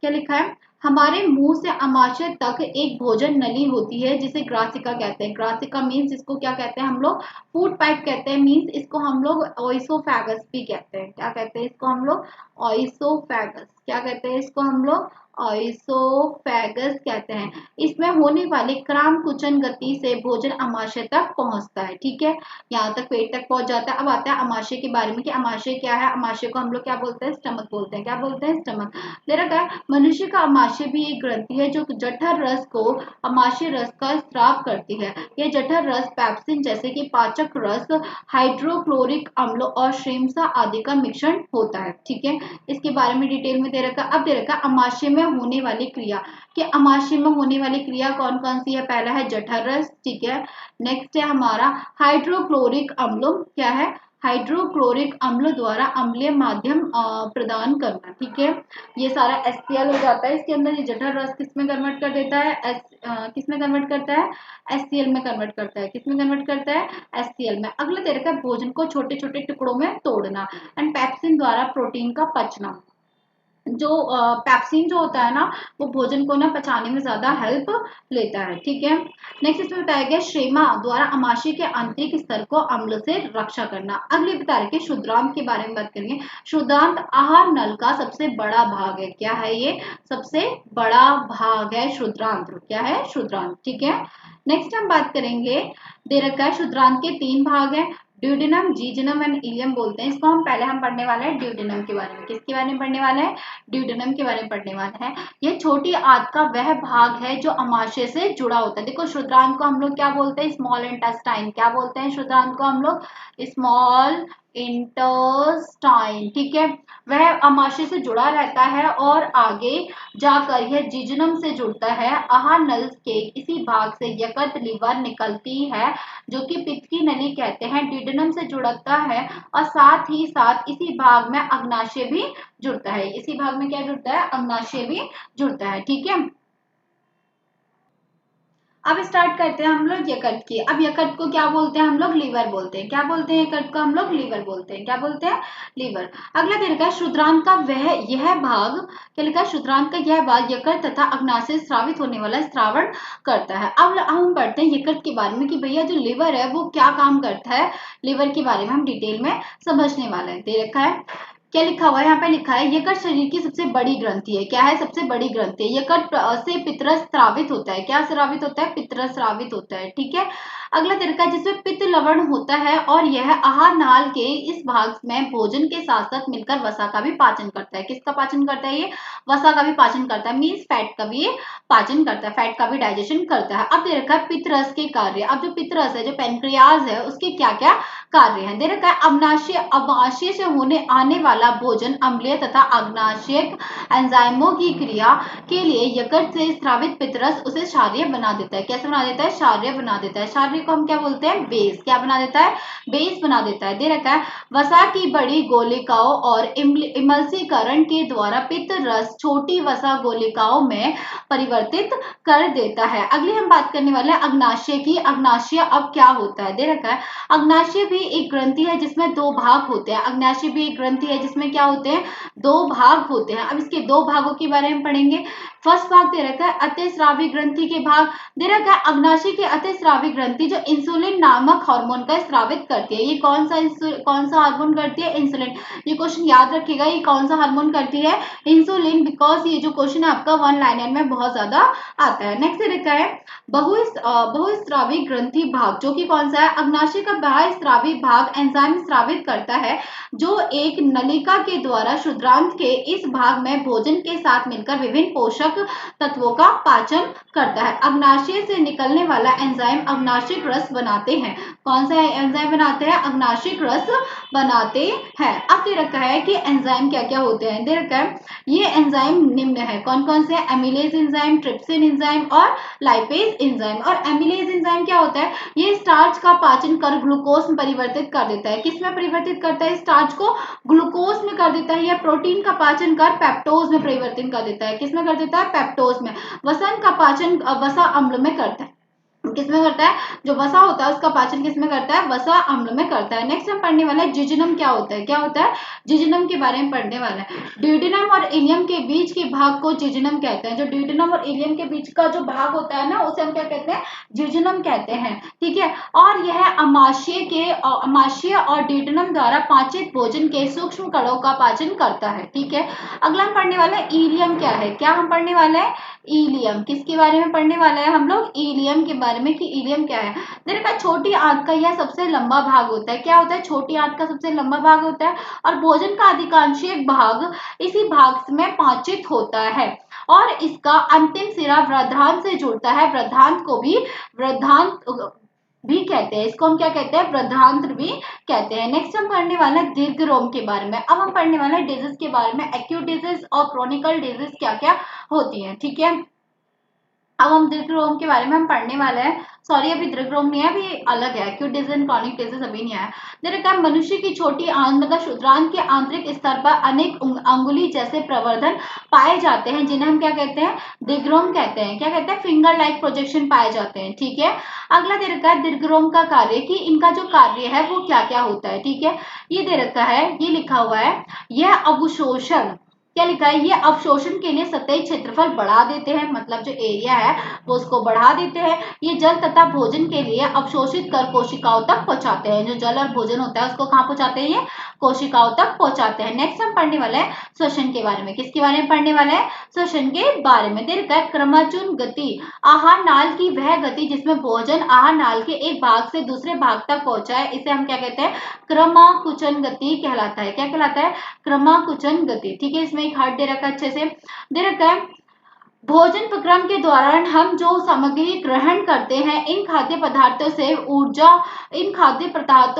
क्या लिखा है, हमारे मुंह से अमाशय तक एक भोजन नली होती है जिसे ग्रासिका कहते हैं। ग्रासिका मीन्स इसको क्या कहते हैं हम लोग, फूड पाइप कहते हैं। मीन्स इसको हम लोग ओइसोफेगस भी कहते हैं। क्या कहते हैं इसको हम लोग, ओइसोफेगस। क्या कहते हैं इसको हम लोग, ओइसोफेगस कहते हैं। इसमें होने वाली क्राम कुचन गति से भोजन अमाशय तक पहुंचता है, ठीक है। यहाँ तक पेट तक पहुंच जाता है। अब आता है अमाशय के बारे में कि अमाशय क्या है। अमाशय को हम लोग क्या बोलते हैं, स्टमक बोलते हैं। क्या बोलते हैं, स्टमक। दे रखा है मनुष्य का अमाशय भी एक ग्रंथि है जो जठर रस को अमाशय रस का स्राव करती है। यह जठर रस पैप्सिन जैसे कि पाचक रस, हाइड्रोक्लोरिक अम्ल और श्रेमसा आदि का मिश्रण होता है, ठीक है। इसके बारे में डिटेल में दे रखा। अब दे रखा अमाशय में होने वाली क्रिया, कि अमाशय में होने वाली क्रिया कौन कौन सी है। पहला है जठर रस, ठीक है। नेक्स्ट है हमारा हाइड्रोक्लोरिक अम्ल। क्या है, हाइड्रोक्लोरिक अम्ल द्वारा अम्लीय माध्यम प्रदान करना, ठीक है। ये सारा HCl हो जाता है इसके अंदर। ये जठर रस किस में कन्वर्ट कर देता है, किस में कन्वर्ट करता है, HCl में कन्वर्ट करता है। किस में कन्वर्ट करता है, HCl में। अगला दे रखा है भोजन को छोटे छोटे टुकड़ों में तोड़ना एंड पेप्सिन द्वारा प्रोटीन का पचना। जो पैप्सिन जो होता है ना, वो भोजन को ना पचाने में ज्यादा हेल्प लेता है, ठीक है। नेक्स्ट इसमें बताया गया श्रेमा द्वारा अमाशय के आंतरिक स्तर को अम्ल से रक्षा करना। अगले बता रहे शुद्रांत के बारे में बात करेंगे। शुद्रांत आहार नल का सबसे बड़ा भाग है। क्या है ये, सबसे बड़ा भाग है शुद्रांत। क्या है, शुद्रांत, ठीक है। नेक्स्ट हम बात करेंगे, दे रखा है शुद्रांत के 3 भाग हैं, ड्यूडेनम, जीजनम एंड इलियम बोलते हैं इसको। हम पढ़ने वाले हैं ड्यूडेनम के बारे में। किसके बारे में पढ़ने वाले हैं, ड्यूडेनम के बारे में पढ़ने वाले हैं। ये छोटी आंत का वह भाग है जो अमाशय से जुड़ा होता है। देखो शुद्रांत को हम लोग क्या बोलते हैं, स्मॉल इंटेस्टाइन। क्या बोलते हैं शुद्रांत को हम लोग, स्मॉल इंटेस्टाइन, ठीक है। वह अमाशय से जुड़ा रहता है और आगे जाकर यह जीजनम से जुड़ता है। आहार नल के इसी भाग से यकृत, लिवर निकलती है जो कि पित्त की नली कहते हैं। ड्यूडेनम से जुड़ता है और साथ ही साथ इसी भाग में अग्नाशय भी जुड़ता है। इसी भाग में क्या जुड़ता है, अग्नाशय भी जुड़ता है, ठीक है। अब स्टार्ट करते हैं हम लोग यकृत की। अब यकृत को क्या बोलते हैं हम लोग, लीवर बोलते हैं। क्या बोलते हैं यकृत को हम लोग, लीवर बोलते हैं। क्या बोलते हैं, लीवर। अगला दे रखा है शुद्रांत का यह भाग, क्या लिखा है, शुद्रांत का यह भाग यकृत तथा अग्नाशय से स्रावित होने वाला स्रावण करता है। अब हम पढ़ते हैं यकृत के बारे में कि भैया जो लीवर है वो क्या काम करता है। लीवर के बारे में हम डिटेल में समझने वाले हैं। दे रखा है, क्या लिखा हुआ है, यहाँ पे लिखा है यकृत शरीर की सबसे बड़ी ग्रंथि है। क्या है, सबसे बड़ी ग्रंथि है। यकृत से पित्तरस स्रावित होता है। क्या स्रावित होता है, पित्तरस स्रावित होता है, ठीक है। अगला तरीका जिसमें पित्त लवण होता है और यह आहार नाल के इस भाग में भोजन के साथ साथ मिलकर वसा का भी पाचन करता है। किसका पाचन करता है? ये वसा का भी पाचन करता है, मीन्स फैट का भी पाचन करता है, फैट का भी डाइजेशन करता है। अब दे रखा है पित्त रस के कार्य। अब जो पित्त रस है, जो पेनक्रियाज है, उसके क्या क्या कार्य हैं दे रखा है। अग्नाशय से होने आने वाला भोजन अम्लीय तथा अग्नाशयिक एंजाइमों की क्रिया के लिए यकृत से स्रावित पित्तरस उसे क्षारीय बना देता है। कैसे बना देता है? क्षारीय बना देता है। क्षारीय को हम क्या बोलते हैं? बेस। क्या बना देता है? बेस बना देता है। दे रखा है वसा की बड़ी गोलिकाओं और इमल्सीकरण के द्वारा पित्त रस छोटी वसा गोलिकाओं में परिवर्तित कर देता है। अगली हम बात करने वाले हैं अग्नाशय की। अग्नाशय अब क्या होता है? दे रखा है अग्नाशय भी एक ग्रंथि है जिसमें दो भाग होते हैं। अग्नाशय भी एक ग्रंथि है जिसमें क्या होते हैं? दो भाग होते हैं। अब इसके दो भागों के बारे में पढ़ेंगे। फर्स्ट भाग दे रखा है अतिस्रावी ग्रंथि के भाग। दे रखा है अग्नाशय की अतिस्रावी ग्रंथि जो इंसुलिन नामक हार्मोन का स्रावित करती है। ये कौन सा हार्मोन करती है? इंसुलिन। ये क्वेश्चन याद रखिएगा, ये कौन सा हार्मोन करती है? इंसुलिन। बिकॉज ये जो क्वेश्चन है आपका वन लाइनर में बहुत ज्यादा आता है। नेक्स्ट दे रखा है बहुस्रावी ग्रंथि भाग, जो कि कौन सा है? अग्नाशय का बहुस्रावी भाग एंजाइम स्रावित करता है जो एक नलिका के द्वारा क्षुद्रांत के इस भाग में भोजन के साथ मिलकर विभिन्न पोषक तत्वों का पाचन करता है। अग्नाशय से निकलने वाला एंजाइम अग्नाशिक रस बनाते हैं। कौन सा एंजाइम बनाते हैं? अग्नाशिक रस बनाते हैं। अब दे रखा है कि एंजाइम क्या क्या होते हैं। दे रखा है ये एंजाइम निम्न है। कौन कौन से? एमिलेज एंजाइम, ट्रिप्सिन एंजाइम और लाइपेज एंजाइम। और एमिलेज एंजाइम क्या होता है? ये स्टार्च का पाचन कर ग्लूकोज में परिवर्तित कर देता है। किस में परिवर्तित करता है? स्टार्च को ग्लूकोज में कर देता है। या प्रोटीन का पाचन कर पेप्टोज में परिवर्तित कर देता है। किस में कर देता है? पेप्टोज में। वसन का पाचन वसा अम्ल में करता है। किसमें करता है? जो वसा होता है उसका पाचन किसमें करता है? वसा अम्ल में करता है। नेक्स्ट हम पढ़ने वाला है जिजनम क्या होता है। क्या होता है? जिजनम के बारे में पढ़ने वाला है। ड्यूडेनम और इलियम के बीच के भाग को जिजनम कहते हैं। जो ड्यूडेनम और इलियम के बीच का जो भाग होता है ना, उसे हम क्या कहते हैं? जिजनम कहते हैं। ठीक है। और यह अमाशय और ड्यूडेनम द्वारा पाचित भोजन के सूक्ष्म कणों का पाचन करता है। ठीक है। अगला हम पढ़ने वाला है इलियम क्या है। क्या हम पढ़ने वाले हैं? इलियम। किसके बारे में पढ़ने वाला है हम लोग? इलियम के बारे में कि इलियम क्या है। देखिए छोटी आंत का यह सबसे लंबा भाग होता है। क्या होता है? छोटी आंत का सबसे लंबा भाग होता है और भोजन का अधिकांश भाग इसी भाग में पाचित होता है और इसका अंतिम सिरा वृद्धांत से जुड़ता है। वृद्धांत को भी वृद्धांत भी कहते हैं। इसको हम क्या कहते हैं? वृद्धांत्र भी कहते हैं। नेक्स्ट हम पढ़ने वाले हैं दीर्घ रोम के बारे में। अब हम पढ़ने वाले हैं डिजीज के बारे में। एक्यूट डिजीज और क्रोनिकल डिजीज क्या क्या होती है। ठीक है। अब हम दीर्घ रोम के बारे में हम पढ़ने वाले हैं। सॉरी अभी दीर्घ रोम नहीं है, अभी अलग है। एक्यूट डिजीज क्रॉनिक डिजीज अभी नहीं आया। देखा मनुष्य की छोटी आंत मतलब क्षुद्रांत के आंतरिक स्तर पर अनेक अंगुली जैसे प्रवर्धन पाए जाते हैं जिन्हें हम क्या कहते हैं? दीर्घरोम कहते हैं। क्या कहते हैं? फिंगर लाइक प्रोजेक्शन पाए जाते हैं। ठीक है। अगला दे रखा है दीर्घरोम का कार्य कि इनका जो कार्य है वो क्या क्या होता है। ठीक है। ये दे रखा है, ये लिखा हुआ है यह अवशोषण। क्या लिखा है? ये अवशोषण के लिए सतही क्षेत्रफल बढ़ा देते हैं, मतलब जो एरिया है वो उसको बढ़ा देते हैं। ये जल तथा भोजन के लिए अवशोषित कर कोशिकाओं तक पहुंचाते हैं। जो जल और भोजन होता है उसको कहाँ पहुंचाते हैं? ये कोशिकाओं तक पहुंचाते हैं। नेक्स्ट हम पढ़ने वाले हैं श्वसन के बारे में। किसके बारे में पढ़ने वाले हैं? श्वसन के बारे में। दे रखा है क्रमाचुन गति। आहार नाल की वह गति जिसमें भोजन आहार नाल के एक भाग से दूसरे भाग तक पहुंचा है, इसे हम क्या कहते हैं? क्रमाकुचन गति कहलाता है। क्या कहलाता है? क्रमाकुचन गति। ठीक है। इसमें एक हार्ट दे रखा है, अच्छे से दे रखा है। भोजन प्रक्रम के दौरान हम जो सामग्री ग्रहण करते हैं इन खाद्य पदार्थों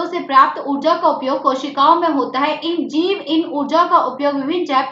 से प्राप्त ऊर्जा का उपयोग कोशिकाओं में होता है। इन ऊर्जा का उपयोग विभिन्न जैव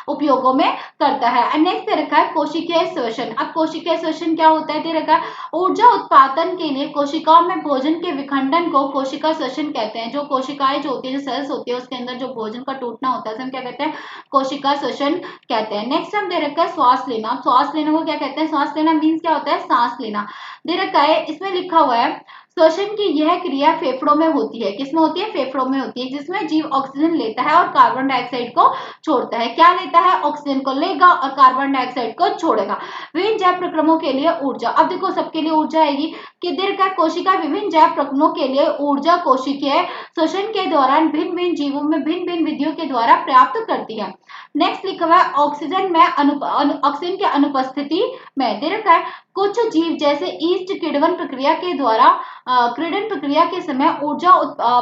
उपयोगों में करता है। नेक्स्ट दे रखा है कोशिकीय श्वसन। अब कोशिकीय श्वसन क्या होता है? दे रखा है ऊर्जा उत्पादन के लिए कोशिकाओं में भोजन के विखंडन को कोशिका श्वसन कहते हैं। जो कोशिकाएं जो होती है, जो सेल्स होती है, उसके अंदर जो भोजन का टूटना होता है हम क्या कहते हैं? कोशिका श्वसन कहते हैं। नेक्स्ट हम दे रखा है श्वास लेना। श्वास लेने को क्या कहते हैं? श्वास लेना मीन्स क्या होता है? सांस लेना। दे रखा है, इसमें लिखा हुआ है श्वसन की यह क्रिया फेफड़ों में होती है। किसमें होती है? फेफड़ों में होती है, जिसमें जीव ऑक्सीजन लेता है और कार्बन डाइऑक्साइड को छोड़ता है। क्या लेता है? ऑक्सीजन को लेगा और कार्बन डाइऑक्साइड को छोड़ेगा। विभिन्न जैव प्रक्रमों के लिए ऊर्जा। अब देखो सबके लिए ऊर्जा आएगी कि दे रखा है कोशिका विभिन्न जैव प्रक्रमों के लिए ऊर्जा कोशिकीय श्वसन के दौरान भिन्न भिन्न जीवों में भिन्न भिन्न विधियों के द्वारा प्राप्त करती है। नेक्स्ट लिखा हुआ है ऑक्सीजन की अनुपस्थिति में। दे रखा है कुछ जीव जैसे ईस्ट किण्वन प्रक्रिया के द्वारा क्रीडन प्रक्रिया के समय ऊर्जा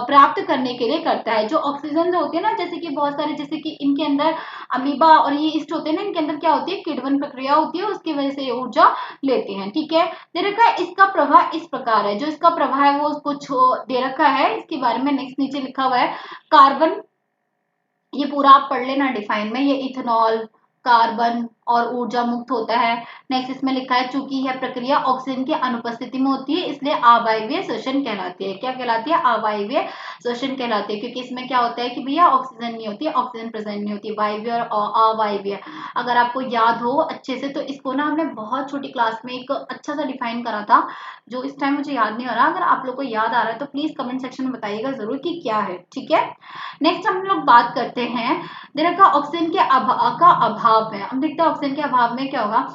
प्राप्त करने के लिए करता है। जो ऑक्सीजन जो होती है ना, जैसे कि बहुत सारे, जैसे कि इनके अंदर अमीबा और ये ईस्ट होते हैं ना, इनके अंदर क्या होती है, किण्वन प्रक्रिया होती है, उसकी वजह से ये ऊर्जा लेते हैं। ठीक है, दे रखा है इसका प्रवाह इस प्रकार है। जो इसका प्रवाह है वो कुछ दे रखा है, इसके बारे में नेक्स्ट नीचे लिखा हुआ है। कार्बन, ये पूरा आप पढ़ लेना डिफाइन में, ये इथेनॉल, कार्बन और ऊर्जा मुक्त होता है। नेक्स्ट इसमें लिखा है, चूंकि यह प्रक्रिया ऑक्सीजन की अनुपस्थिति में होती है इसलिए अवायवीय श्वसन कहलाती है। क्या कहलाती है? अवायवीय श्वसन कहलाती है, क्योंकि इसमें क्या होता है कि भैया ऑक्सीजन नहीं होती है, ऑक्सीजन प्रेजेंट नहीं होती, वायवीय और अवायवीय। अगर आपको याद हो अच्छे से तो इसको ना हमने बहुत छोटी क्लास में एक अच्छा सा डिफाइन करा था, जो इस टाइम मुझे याद नहीं हो रहा। अगर आप लोग को याद आ रहा है तो प्लीज कमेंट सेक्शन में बताइएगा जरूर कि क्या है। ठीक है, नेक्स्ट हम लोग बात करते हैं, देखा ऑक्सीजन के अभाव है। हम देखते हैं ऑक्सीजन के अभाव में क्या होगा।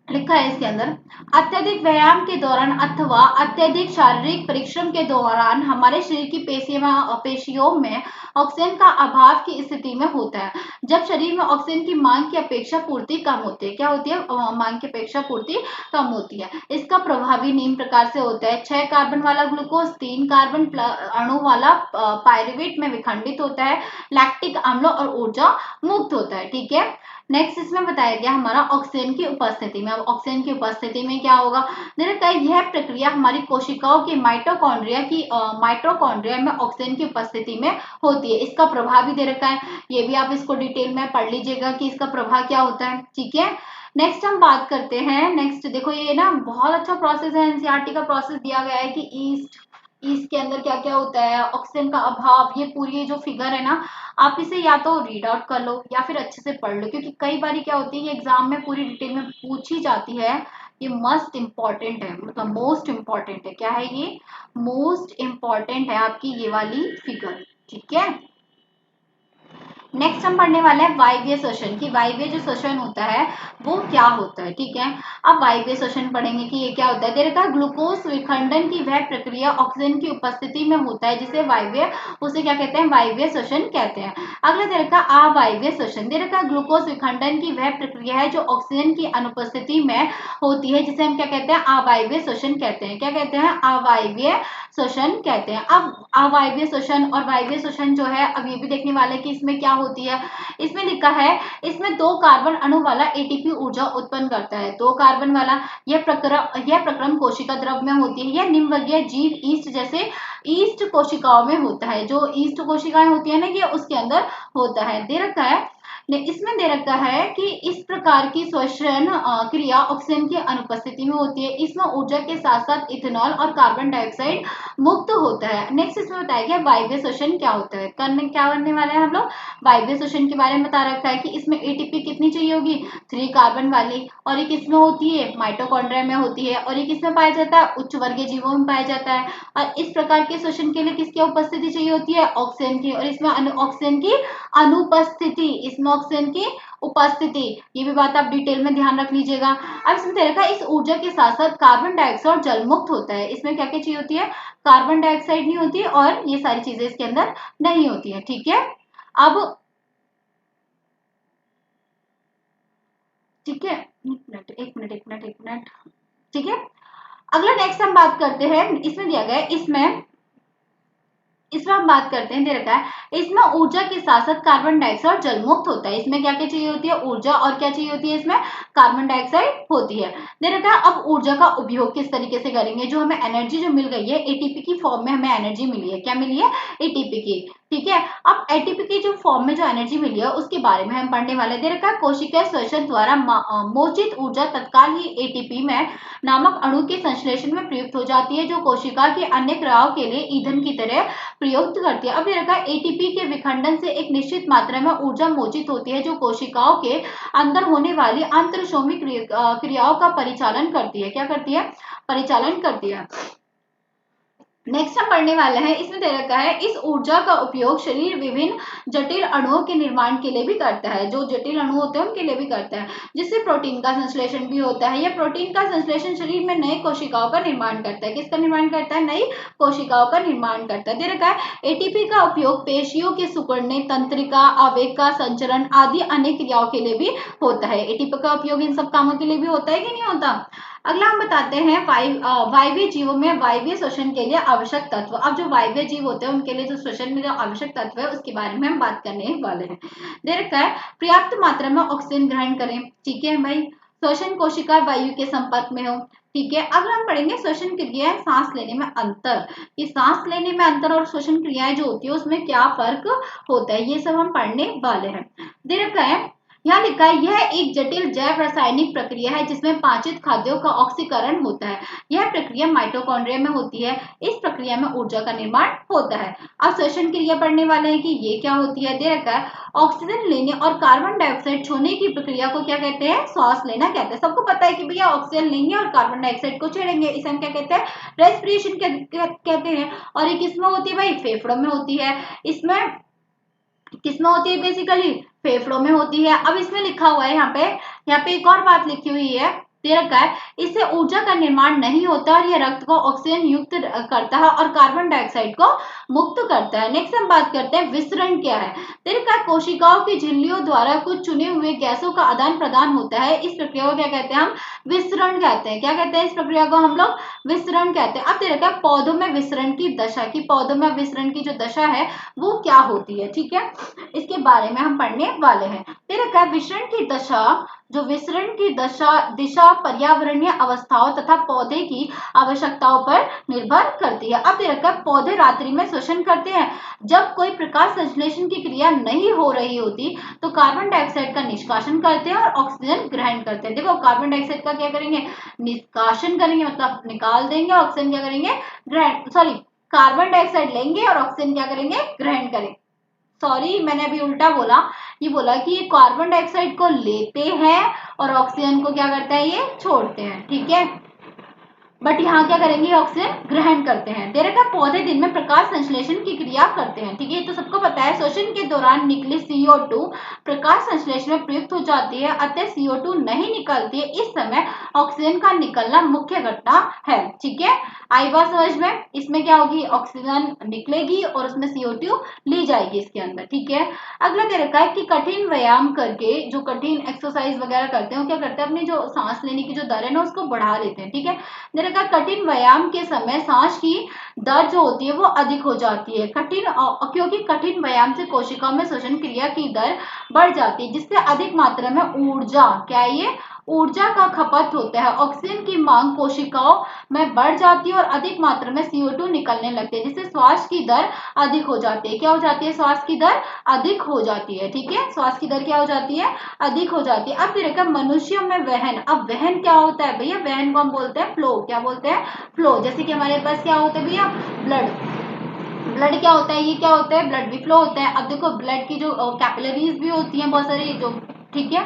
लिखा है इसके अंदर, अत्यधिक व्यायाम के दौरान अथवा अत्यधिक शारीरिक परिश्रम के दौरान हमारे शरीर की पेशियों में ऑक्सीजन का अभाव की स्थिति में होता है। जब शरीर में ऑक्सीजन की मांग की अपेक्षा पूर्ति कम होती है। क्या होती है? मांग की अपेक्षा पूर्ति कम होती है। इसका प्रभावी निम्न प्रकार से होता है। 6 कार्बन वाला ग्लूकोज 3 कार्बन अणु वाला पायरुवेट में विखंडित होता है, लैक्टिक अम्ल और ऊर्जा मुक्त होता है। ठीक है, नेक्स्ट इसमें बताया गया हमारा ऑक्सीजन की उपस्थिति में। अब ऑक्सीजन की उपस्थिति में क्या होगा, देखा यह प्रक्रिया हमारी कोशिकाओं के माइटोकॉन्ड्रिया में ऑक्सीजन की उपस्थिति में होती है। इसका प्रभाव भी दे रखा है, ये भी आप इसको डिटेल में पढ़ लीजिएगा कि इसका प्रभाव क्या होता है। ठीक है, नेक्स्ट हम बात करते हैं। नेक्स्ट देखो, ये ना बहुत अच्छा प्रोसेस है, एनसीईआरटी का प्रोसेस दिया गया है कि ईस्ट के अंदर क्या क्या होता है, ऑक्सीजन का अभाव, ये पूरी जो फिगर है ना, आप इसे या तो रीड आउट कर लो या फिर अच्छे से पढ़ लो, क्योंकि कई बार क्या होती है ये एग्जाम में पूरी डिटेल में पूछी जाती है। ये मस्ट इम्पॉर्टेंट है, मतलब मोस्ट इम्पॉर्टेंट है। क्या है ये? मोस्ट इम्पॉर्टेंट है आपकी ये वाली फिगर। ठीक है, नेक्स्ट हम पढ़ने वाले हैं वायवीय श्वसन की। वायवीय जो श्वसन होता है वो क्या होता है। ठीक है, अब वायवीय श्वसन पढ़ेंगे कि ये क्या होता है। देखा ग्लूकोज विखंडन की वह प्रक्रिया ऑक्सीजन की उपस्थिति में होता है जिसे वायवीय, उसे क्या कहते हैं? वायवीय श्वसन कहते हैं। अगला देखा अवायवीय श्वसन। देखा ग्लूकोज विखंडन की वह प्रक्रिया है जो ऑक्सीजन की अनुपस्थिति में होती है जिसे हम क्या कहते हैं? अवायवीय श्वसन कहते हैं। क्या कहते हैं? अवायवीय श्वसन कहते हैं। अब अवायवीय श्वसन और वायवीय श्वसन जो है, अब ये भी देखने वाले कि इसमें क्या होती है। इसमें लिखा है, इसमें 2 कार्बन अणु वाला एटीपी ऊर्जा उत्पन्न करता है। 2 कार्बन वाला यह प्रक्रम कोशिका द्रव में होती है। यह निम्नवर्गीय जीव ईस्ट जैसे ईस्ट कोशिकाओं में होता है। जो ईस्ट कोशिकाएं होती है ना, ये उसके अंदर होता है। दे रखा है इसमें दे रखा है कि इस प्रकार की श्वसन क्रिया ऑक्सीजन की अनुपस्थिति में होती है। इसमें ऊर्जा के साथ साथ इथेनॉल और कार्बन डाइऑक्साइड मुक्त होता है। नेक्स्ट इसमें बताया गया वायवीय श्वसन क्या होता है। क्या करने वाले हैं हम लोग? वायवीय श्वसन के बारे में बता रखा है कि इसमें एटीपी कितनी चाहिए होगी? 3 कार्बन वाली, और ये किसमें होती है? माइटोकॉन्ड्रिया में होती है। और ये किसमें पाया जाता है? उच्च वर्गीय जीवों में पाया जाता है। और इस प्रकार के श्वसन के लिए किसकी उपस्थिति चाहिए होती है? ऑक्सीजन की। और इसमें ऑक्सीजन की अनुपस्थिति, इसमें ऑक्सीजन की उपस्थिति, ये भी बात आप डिटेल में ध्यान रख लीजिएगा। अब इसमें देखा इस ऊर्जा के साथ साथ कार्बन डाइऑक्साइड और जल मुक्त होता है। इसमें क्या क्या चीज होती है? कार्बन डाइऑक्साइड नहीं होती और ये सारी चीजें इसके अंदर नहीं होती है। ठीक है, अब ठीक है, एक मिनट। ठीक है, अगला नेक्स्ट हम बात करते हैं। इसमें दिया गया है, इसमें हम बात करते हैं, दे रखा है इसमें ऊर्जा के साथ साथ कार्बन डाइऑक्साइड और जल मुक्त होता है। इसमें क्या क्या चाहिए होती है? ऊर्जा, और क्या चाहिए होती है? इसमें कार्बन डाइऑक्साइड होती है। दे रखा है अब ऊर्जा का उपयोग किस तरीके से करेंगे। जो हमें एनर्जी जो मिल गई है एटीपी की फॉर्म में, हमें एनर्जी मिली है। क्या मिली है? एटीपी की। ठीक है, अब एटीपी की जो फॉर्म में जो एनर्जी मिली है उसके बारे में हम पढ़ने वाले। दे रखा है कोशिका श्वसन द्वारा मोचित ऊर्जा तत्काल ही एटीपी में नामक अणु के संश्लेषण में प्रयुक्त हो जाती है, जो कोशिका की अन्य क्रियाओं के लिए ईंधन की तरह प्रयुक्त करती है। अब ये रखा एटीपी के विखंडन से एक निश्चित मात्रा में ऊर्जा मोचित होती है जो कोशिकाओं के अंदर होने वाली अंतरशोमी क्रियाओं का परिचालन करती है। क्या करती है? परिचालन करती है। नेक्स्ट हम पढ़ने वाले हैं, इसमें दे रखा है इस ऊर्जा का उपयोग शरीर विभिन्न जटिल अणुओं के निर्माण के लिए भी करता है, जो जटिल अणु होते हैं उनके लिए भी करता है, जिससे प्रोटीन का संश्लेषण भी होता है। यह प्रोटीन का संश्लेषण शरीर में नई कोशिकाओं का निर्माण करता है। किसका निर्माण करता है? नई कोशिकाओं का निर्माण करता है। दे रखा है एटीपी का उपयोग पेशियों के सिकुड़ने, तंत्रिका, आवेग का संचरण आदि अनेक क्रियाओं के लिए भी होता है। एटीपी का उपयोग इन सब कामों के लिए भी होता है कि नहीं होता? अगला हम बताते हैं वायवीय जीवों में वायवीय श्वसन के लिए आवश्यक तत्व। अब जो वायवीय जीव होते हैं उनके लिए जो श्वसन में जो आवश्यक तत्व है उसके बारे में हम बात करने वाले हैं। दे रखा है पर्याप्त मात्रा में ऑक्सीजन ग्रहण करें। ठीक है भाई, श्वसन कोशिका वायु के संपर्क में हो। ठीक है, अब हम पढ़ेंगे श्वसन क्रियाएं, सांस लेने में अंतर। कि सांस लेने में अंतर और श्वसन क्रियाएं जो होती है उसमें क्या फर्क होता है, ये सब हम पढ़ने वाले हैं। दे रखा है यहाँ लिखा है यह एक जटिल जैव रासायनिक प्रक्रिया है जिसमें पाचित खाद्यों का ऑक्सीकरण होता है। यह प्रक्रिया माइटोकॉन्ड्रिया में होती है। इस प्रक्रिया में ऊर्जा का निर्माण होता है। अब श्वसन क्रिया पढ़ने वाले हैं कि ये क्या होती है। दे रखा है ऑक्सीजन लेने और कार्बन डाइऑक्साइड छोड़ने की प्रक्रिया को क्या कहते हैं? श्वास लेना कहते हैं। सबको पता है कि भैया ऑक्सीजन लेंगे और कार्बन डाइऑक्साइड को छोड़ेंगे, इसे हम क्या कहते हैं? रेस्पिरेशन कहते हैं। और ये किसमें होती है भाई? फेफड़ों में होती है। इसमें किसमें होती है? बेसिकली फेफड़ों में होती है। अब इसमें लिखा हुआ है यहाँ पे एक और बात लिखी हुई है, दे रखा है इससे ऊर्जा का निर्माण नहीं होता और यह रक्त को ऑक्सीजन युक्त करता है और कार्बन डाइऑक्साइड को मुक्त करता है। नेक्स्ट हम बात करते हैं विसरण क्या है। दे रखा है कोशिकाओं की झिल्लियों द्वारा कुछ चुने हुए गैसों का आदान प्रदान होता है। इस प्रक्रिया को क्या कहते हैं? हम विसरण कहते हैं। क्या कहते हैं इस प्रक्रिया को? हम लोग विसरण कहते हैं। अब दे रखा है पौधों में विसरण की दशा, की पौधों में विसरण की जो दशा है वो क्या होती है। ठीक है, इसके बारे में हम पढ़ने वाले हैं। दे रखा है विसरण की दशा, जो विसरण की दिशा पर्यावरणीय अवस्थाओं तथा पौधे की आवश्यकताओं पर निर्भर करती है। अब दे रखा है पौधे रात्रि में श्वसन करते हैं। जब कोई प्रकाश संश्लेषण की क्रिया नहीं हो रही होती तो कार्बन डाइऑक्साइड का निष्कासन करते हैं और ऑक्सीजन ग्रहण करते हैं। देखो कार्बन डाइऑक्साइड का क्या करेंगे? निष्कासन करेंगे, मतलब निकाल देंगे। ऑक्सीजन क्या करेंगे? ग्रहण, सॉरी, कार्बन डाइऑक्साइड लेंगे और ऑक्सीजन क्या करेंगे? ग्रहण करेंगे। सॉरी, मैंने अभी उल्टा बोला। ये बोला कि ये कार्बन डाइऑक्साइड को लेते हैं और ऑक्सीजन को क्या करते हैं? ये छोड़ते हैं। ठीक है, बट यहाँ क्या करेंगे? ऑक्सीजन ग्रहण करते हैं। दे रखा पौधे दिन में प्रकाश संश्लेषण की क्रिया करते हैं। ठीक है, ये तो सबको पता है। श्वसन के दौरान निकली CO2 प्रकाश संश्लेषण में प्रयुक्त हो जाती है, अतः CO2 नहीं निकलती है। इस समय ऑक्सीजन का निकलना मुख्य घटना है। ठीक है, आई बात समझ में? इसमें क्या होगी? ऑक्सीजन निकलेगी और उसमें CO2 ली जाएगी इसके अंदर। ठीक है, अगला दे रखा है कि कठिन व्यायाम करके, जो कठिन एक्सरसाइज वगैरह करते हैं, क्या करते हैं? अपनी जो सांस लेने की जो दर है ना उसको बढ़ा लेते हैं। ठीक है, कठिन व्यायाम के समय सांस की दर जो होती है वो अधिक हो जाती है। क्योंकि कठिन व्यायाम से कोशिकाओं में श्वसन क्रिया की दर बढ़ जाती है, जिससे अधिक मात्रा में ऊर्जा, क्या ये? ऊर्जा का खपत होता है। ऑक्सीजन की मांग कोशिकाओं में बढ़ जाती है और अधिक मात्रा में CO2 निकलने लगते हैं, जिससे श्वास की दर अधिक हो जाती है। क्या हो जाती है? श्वास की दर अधिक हो जाती है। ठीक है, श्वास की दर क्या हो जाती है? अधिक हो जाती है। अब फिर मनुष्यों में वहन, अब वहन क्या होता है भैया? वहन को हम बोलते हैं फ्लो। क्या बोलते हैं? फ्लो। जैसे कि हमारे पास क्या होता है भैया? ब्लड क्या होता है? ये क्या होता है? ब्लड भी फ्लो होता है। अब देखो ब्लड की जो कैपिलरीज भी होती हैं बहुत सारी, जो ठीक है,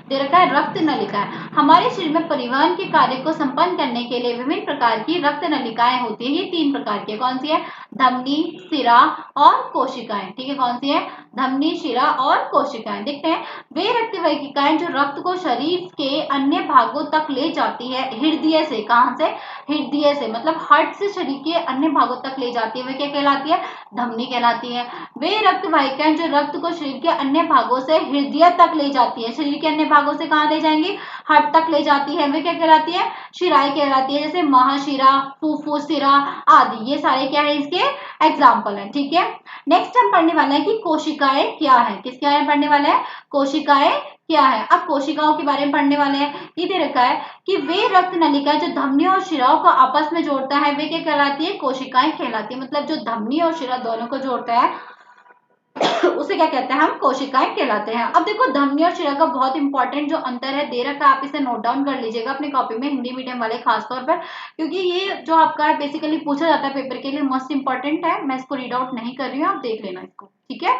दे रखा है रक्त नलिका है। हमारे शरीर में परिवहन के कार्य को संपन्न करने के लिए विभिन्न प्रकार की रक्त नलिकाएं होती है। ये 3 प्रकार की है। कौन सी है? धमनी, शिरा और कोशिकाएं। ठीक है, कौन सी है? धमनी, शिरा और कोशिकाएं। देखते हैं वे रक्त वाहिकाएं जो रक्त को शरीर के अन्य भागों तक ले जाती है हृदय से। कहां से? हृदय से, मतलब हार्ट से शरीर के अन्य भागों तक ले जाती है, वे क्या कहलाती है? धमनी कहलाती है। वे रक्त वाहिकाएं जो रक्त को शरीर के अन्य भागों से हृदय तक ले जाती है, शरीर के अन्य भागों से कहां ले जाएंगी? हार्ट तक ले जाती है, वे क्या कहलाती है? शिराएं कहलाती है। जैसे महाशिरा, फुफ्फुस शिरा आदि, ये सारे क्या है? इसके एग्जाम्पल है। ठीक है, नेक्स्ट हम पढ़ने वाले हैं कि कोशिकाएं क्या है। किसके बारे में पढ़ने वाले हैं? कोशिकाएं क्या है। अब कोशिकाओं के बारे में पढ़ने वाले हैं। ये दे रखा है कि वे रक्त नलिका जो धमनी और शिराओं को आपस में जोड़ता है, वे क्या कहलाती है? कोशिकाएं कहलाती है। मतलब जो धमनी और शिरा दोनों को जोड़ता है उसे क्या कहते हैं? हम कोशिकाएं कहलाते हैं। अब देखो धमनी और शिरा का बहुत इंपॉर्टेंट जो अंतर है दे रखा है, आप इसे नोट डाउन कर लीजिएगा अपनी कॉपी में, हिंदी मीडियम वाले खासतौर पर, क्योंकि ये जो आपका है बेसिकली पूछा जाता है पेपर के लिए, मोस्ट इंपॉर्टेंट है। मैं इसको रीड आउट नहीं कर रही हूँ, आप देख लेना इसको। ठीक है,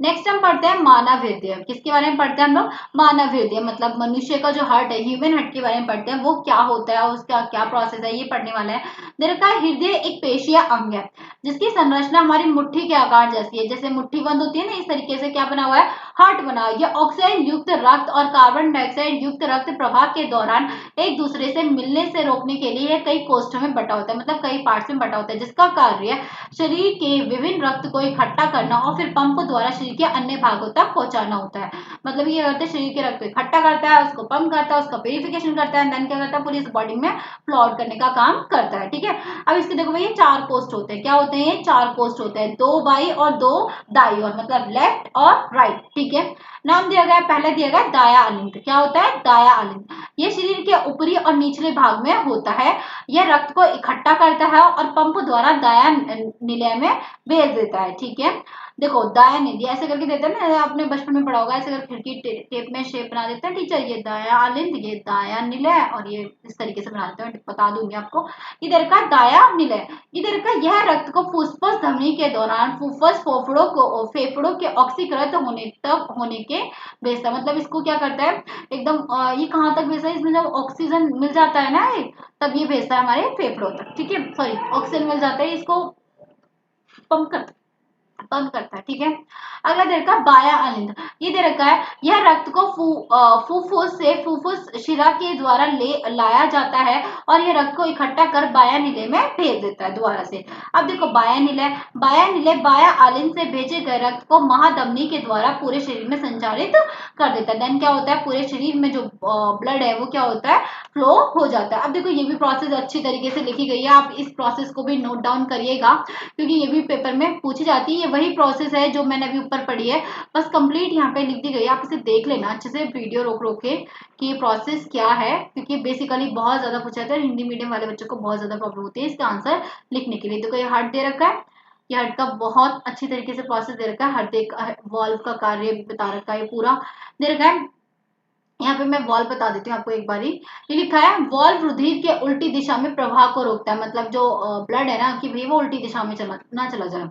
नेक्स्ट हम पढ़ते हैं मानव हृदय। किसके बारे में पढ़ते हैं हम लोग? मानव हृदय, मतलब मनुष्य का जो हार्ट है, ह्यूमन हार्ट के बारे में पढ़ते हैं। वो क्या होता है, उसका क्या प्रोसेस है, ये पढ़ने वाला है। देखा, हृदय एक पेशीय अंग है जिसकी संरचना हमारी मुट्ठी के आकार जैसी है। जैसे मुट्ठी बंद होती है ना, इस तरीके से क्या बना हुआ है? हार्ट बना हुआ है। ये ऑक्सीजन युक्त रक्त और कार्बन डाइऑक्साइड युक्त रक्त प्रवाह के दौरान एक दूसरे से मिलने से रोकने के लिए कई कोष्ठों में बटा होता है, मतलब कई पार्ट्स में बटा होता है, जिसका कार्य शरीर के विभिन्न रक्त को इकट्ठा करना और फिर पंप द्वारा शरीर के अन्य भागों तक पहुंचाना होता है। मतलब ये करते हैं, शरीर के रक्त को इकट्ठा करता है, उसको पंप करता है, उसका प्यूरिफिकेशन करता है, देन क्या करता है? पूरी इस बॉडी में फ्लॉट करने का काम करता है। ठीक है, अब इसके देखो भाई, ये चार कोष्ठ होते हैं। क्या होते हैं? ये चार कोष्ठ होते हैं, दो बाई और दो दाई और, मतलब लेफ्ट और राइट। ठीक है, नाम दिया गया, पहले दिया गया दाया अलिंद। क्या होता है? दाया अलिंद। ये शरीर के ऊपरी और निचले भाग में होता है। यह रक्त को इकट्ठा करता है और पंप द्वारा दाया निलय में भेज देता है। ठीक है, देखो दाया निधि ऐसे करके देते हैं ना, आपने बचपन में पढ़ा होगा। ऐसे करके खिड़की टेप में शेप बना देते हैं टीचर, ये दाया अलिंद, ये दाया निलय, और ये इस तरीके से बना देते हैं, बता दूंगी आपको। इधर का दाया निलय, इधर का यह रक्त को फुफ्फुस धमनी के दौरान फुफ्फुस फेफड़ों के ऑक्सीकृत होने के भेजता, मतलब इसको क्या करता है एकदम, ये कहाँ तक भेजता है? इसमें जब ऑक्सीजन मिल जाता है ना, तब ये भेजता है हमारे फेफड़ों तक। ठीक है, सॉरी, ऑक्सीजन मिल जाता है, इसको पंप करता है। ठीक है, अगला दे रखा है बाया अलिंद। ये दे रखा है, यह रक्त को फुफ्फुस से फुफ्फुस शिरा के द्वारा लाया जाता है और यह रक्त को इकट्ठा कर बाया निलय में भेज देता है दोबारा से। अब देखो बाया निलय बाया अलिंद से भेजे गए रक्त को महाधमनी के द्वारा पूरे शरीर में संचारित कर देता है। देन क्या होता है? पूरे शरीर में जो ब्लड है वो क्या होता है? फ्लो हो जाता है। अब देखो, ये भी प्रोसेस अच्छी तरीके से लिखी गई है, आप इस प्रोसेस को भी नोट डाउन करिएगा, क्योंकि ये भी पेपर में पूछी जाती है। ये वही प्रोसेस है जो मैंने अभी ऊपर पढ़ी है, बस कंप्लीट यहाँ पे लिख दी गई है। आप इसे देख लेना अच्छे से, वीडियो रोक रोक के, कि ये प्रोसेस क्या है, क्योंकि बेसिकली बहुत ज्यादा पूछा जाता है। हिंदी मीडियम वाले बच्चों को बहुत ज्यादा प्रॉब्लम होती है इसका आंसर लिखने के लिए। देखो, ये हार्ट दे रखा है, ये हार्ट का बहुत अच्छी तरीके से प्रोसेस दे रखा है, हृदय वॉल्व का कार्य बता रखा है, पूरा दे रखा है। यहाँ पे मैं वॉल्व बता देती हूँ आपको एक बारी। ये लिखा है, वॉल्व रुधिर के उल्टी दिशा में प्रवाह को रोकता है, मतलब जो ब्लड है ना, कि भाई वो उल्टी दिशा में चला जाए।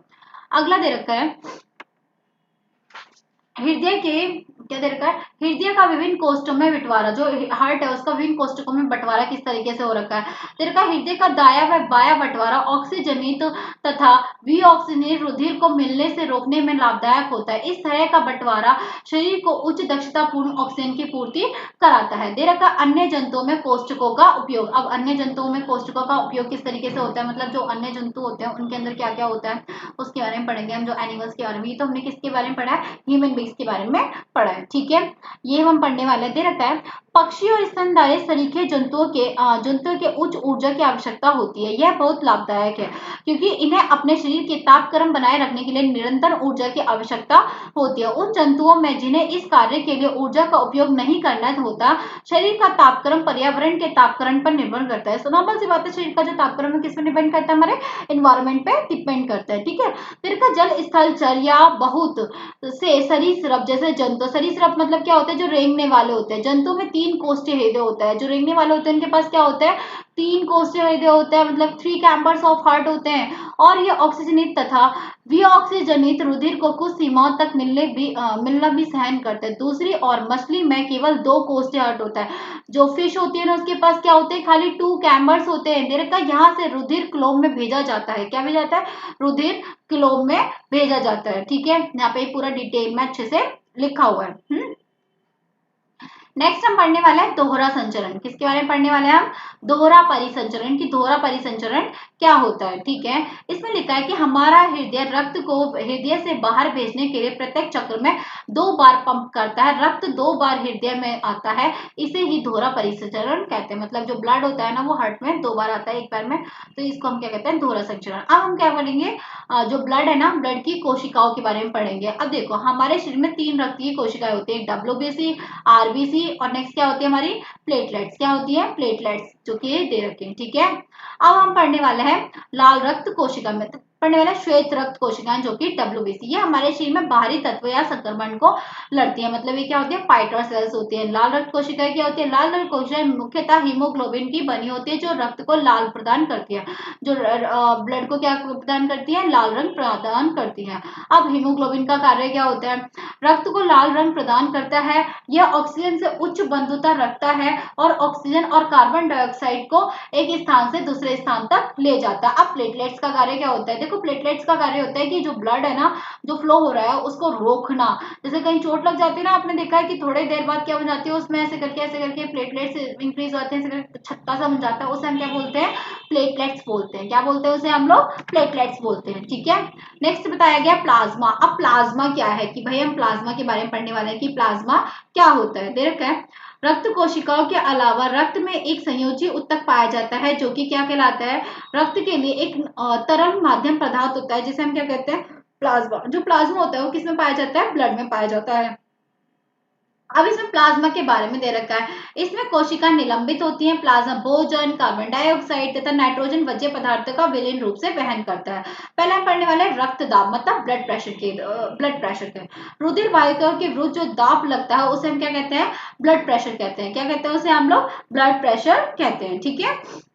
अगला दे रखा है, हृदय के, क्या दे रखा है? हृदय का विभिन्न कोष्ठों में बंटवारा, जो हार्ट है उसका विभिन्न कोष्ठकों में बंटवारा किस तरीके से हो रखा है? दे रखा है, हृदय का दाया व बाया बंटवारा ऑक्सीजनित तथा विऑक्सीजनित रुधिर को मिलने से रोकने में लाभदायक होता है। इस तरह का बंटवारा शरीर को उच्च दक्षता पूर्ण ऑक्सीजन की पूर्ति कराता है। दे रखा, अन्य जंतुओं में कोष्ठकों का उपयोग। अब अन्य जंतुओं में कोष्ठकों का उपयोग किस तरीके से होता है, मतलब जो अन्य जंतु होते हैं उनके अंदर क्या क्या होता है उसके बारे में पढ़ेंगे हम, जो एनिमल्स के बारे में। ये तो हमने किसके बारे में पढ़ा है? ह्यूमन बींग्स के बारे में पढ़ा है। ठीक है, ये हम पढ़ने वाले। दे रखा है, पक्षी और स्तनधारी सरीखे जंतुओं के उच्च ऊर्जा की आवश्यकता होती है। यह बहुत लाभदायक है क्योंकि इन्हें अपने शरीर के तापक्रम बनाए रखने के लिए निरंतर ऊर्जा की आवश्यकता होती है। उन जंतुओं में जिन्हें इस कार्य के लिए ऊर्जा का उपयोग नहीं करना होता, शरीर का तापक्रम पर्यावरण के तापक्रम पर निर्भर करता है। नॉर्मल सी बात है, शरीर का जो तापक्रम है किस पर डिपेंड करता है? हमारे एनवायरमेंट पे डिपेंड करता है। ठीक है, फिर का जल स्थल चर या बहुत से सरीसृप जैसे जंतु, सरीसृप मतलब क्या होता है? जो रेंगने वाले होते हैं। जंतु में 3 कोष्ठीय हृदय होता है, जो रेंगने वाले होते हैं उनके पास क्या होता है? 3 कोष्ठीय हृदय होता है, मतलब 3 चैम्बर्स ऑफ हार्ट होते हैं। और ये ऑक्सीजनित तथा विऑक्सीजनित रुधिर को कुछ सीमाओं तक मिलना भी सहन करते हैं। दूसरी और मछली में केवल 2 कोष्ठीय हार्ट होता है। जो फिश होती है ना, उसके पास क्या होते हैं? खाली 2 कैम्बर्स होते हैं। देखा, यहाँ से रुधिर क्लोम में भेजा जाता है। क्या भेजा जाता है? रुधिर क्लोम में भेजा जाता है। ठीक है, यहाँ पे पूरा डिटेल में अच्छे से लिखा हुआ है। नेक्स्ट हम पढ़ने वाले हैं दोहरा संचरण। किसके बारे में पढ़ने वाले हैं हम? दोहरा परिसंचरण, की दोहरा परिसंचरण क्या होता है। ठीक है, इसमें लिखा है कि हमारा हृदय रक्त को हृदय से बाहर भेजने के लिए प्रत्येक चक्र में 2 बार पंप करता है। रक्त 2 बार हृदय में आता है, इसे ही दोहरा परिसंचरण कहते हैं। मतलब जो ब्लड होता है ना, वो हार्ट में 2 बार आता है एक बार में, तो इसको हम क्या कहते हैं? दोहरा संचरण। अब हम क्या पढ़ेंगे? जो ब्लड है ना, ब्लड की कोशिकाओं के बारे में पढ़ेंगे। अब देखो, हमारे शरीर में 3 रक्त की कोशिकाएं होती है, WBC, RBC और नेक्स्ट क्या होती है हमारी? प्लेटलेट्स। क्या होती है? प्लेटलेट्स। जो कि ये दे रखे हैं, ठीक है। अब हम पढ़ने वाले हैं लाल रक्त कोशिका में, पढ़ने वाला श्वेत रक्त कोशिकाएं जो कि WBC, ये हमारे शरीर में बाहरी तत्व या संक्रमण को लड़ती है, मतलब ये क्या होती है, फाइटर सेल्स होती है। लाल रक्त कोशिकाएं क्या होती है, लाल रक्त कोशिकाएं मुख्यतः हीमोग्लोबिन की बनी होती है जो रक्त को लाल प्रदान करती है, जो ब्लड को क्या प्रदान करती है, लाल रंग प्रदान करती है। अब हीमोग्लोबिन का कार्य क्या होता है, रक्त को लाल रंग प्रदान करता है, यह ऑक्सीजन से उच्च बंधुता रखता है और ऑक्सीजन और कार्बन डाइऑक्साइड को एक स्थान से दूसरे स्थान तक ले जाता है। अब प्लेटलेट्स का कार्य क्या होता है, देखो प्लेटलेट्स का कार्य होता है कि जो ब्लड है ना, जो फ्लो हो रहा है उसको रोकना। जैसे कहीं चोट लग जाती है ना, आपने देखा है कि थोड़ी देर बाद क्या हो जाती है, उसमें ऐसे करके प्लेटलेट्स इंक्रीज होते हैं, ऐसे करके छत्ता सा बन जाता है, उसे हम क्या बोलते हैं, प्लेटलेट्स बोलते हैं। क्या बोलते हैं उसे हम लोग, प्लेटलेट्स बोलते हैं, ठीक है। नेक्स्ट बताया गया प्लाज्मा। अब प्लाज्मा क्या है कि भाई हम प्लाज्मा के बारे में पढ़ने वाले हैं कि प्लाज्मा क्या होता है। दे रखा है रक्त कोशिकाओं के अलावा रक्त में एक संयोजी ऊतक पाया जाता है जो कि क्या कहलाता है, रक्त के लिए एक तरल माध्यम पदार्थ होता है जिसे हम क्या कहते हैं, प्लाज्मा। जो प्लाज्मा होता है वो किसमें पाया जाता है, ब्लड में पाया जाता है। अब इसमें प्लाज्मा के बारे में दे रखा है, इसमें कोशिका निलंबित होती हैं, प्लाज्मा भोजन, कार्बन डाइऑक्साइड तथा नाइट्रोजन वजह पदार्थों का विलीन रूप से वहन करता है। पहले हम पढ़ने वाले हैं रक्तदाब, मतलब ब्लड प्रेशर के रुधिर वाहिकाओं के विरुद्ध जो दाब लगता है उसे हम क्या कहते हैं, ब्लड प्रेशर कहते हैं। क्या कहते हैं उसे हम लोग, ब्लड प्रेशर कहते हैं, ठीक है।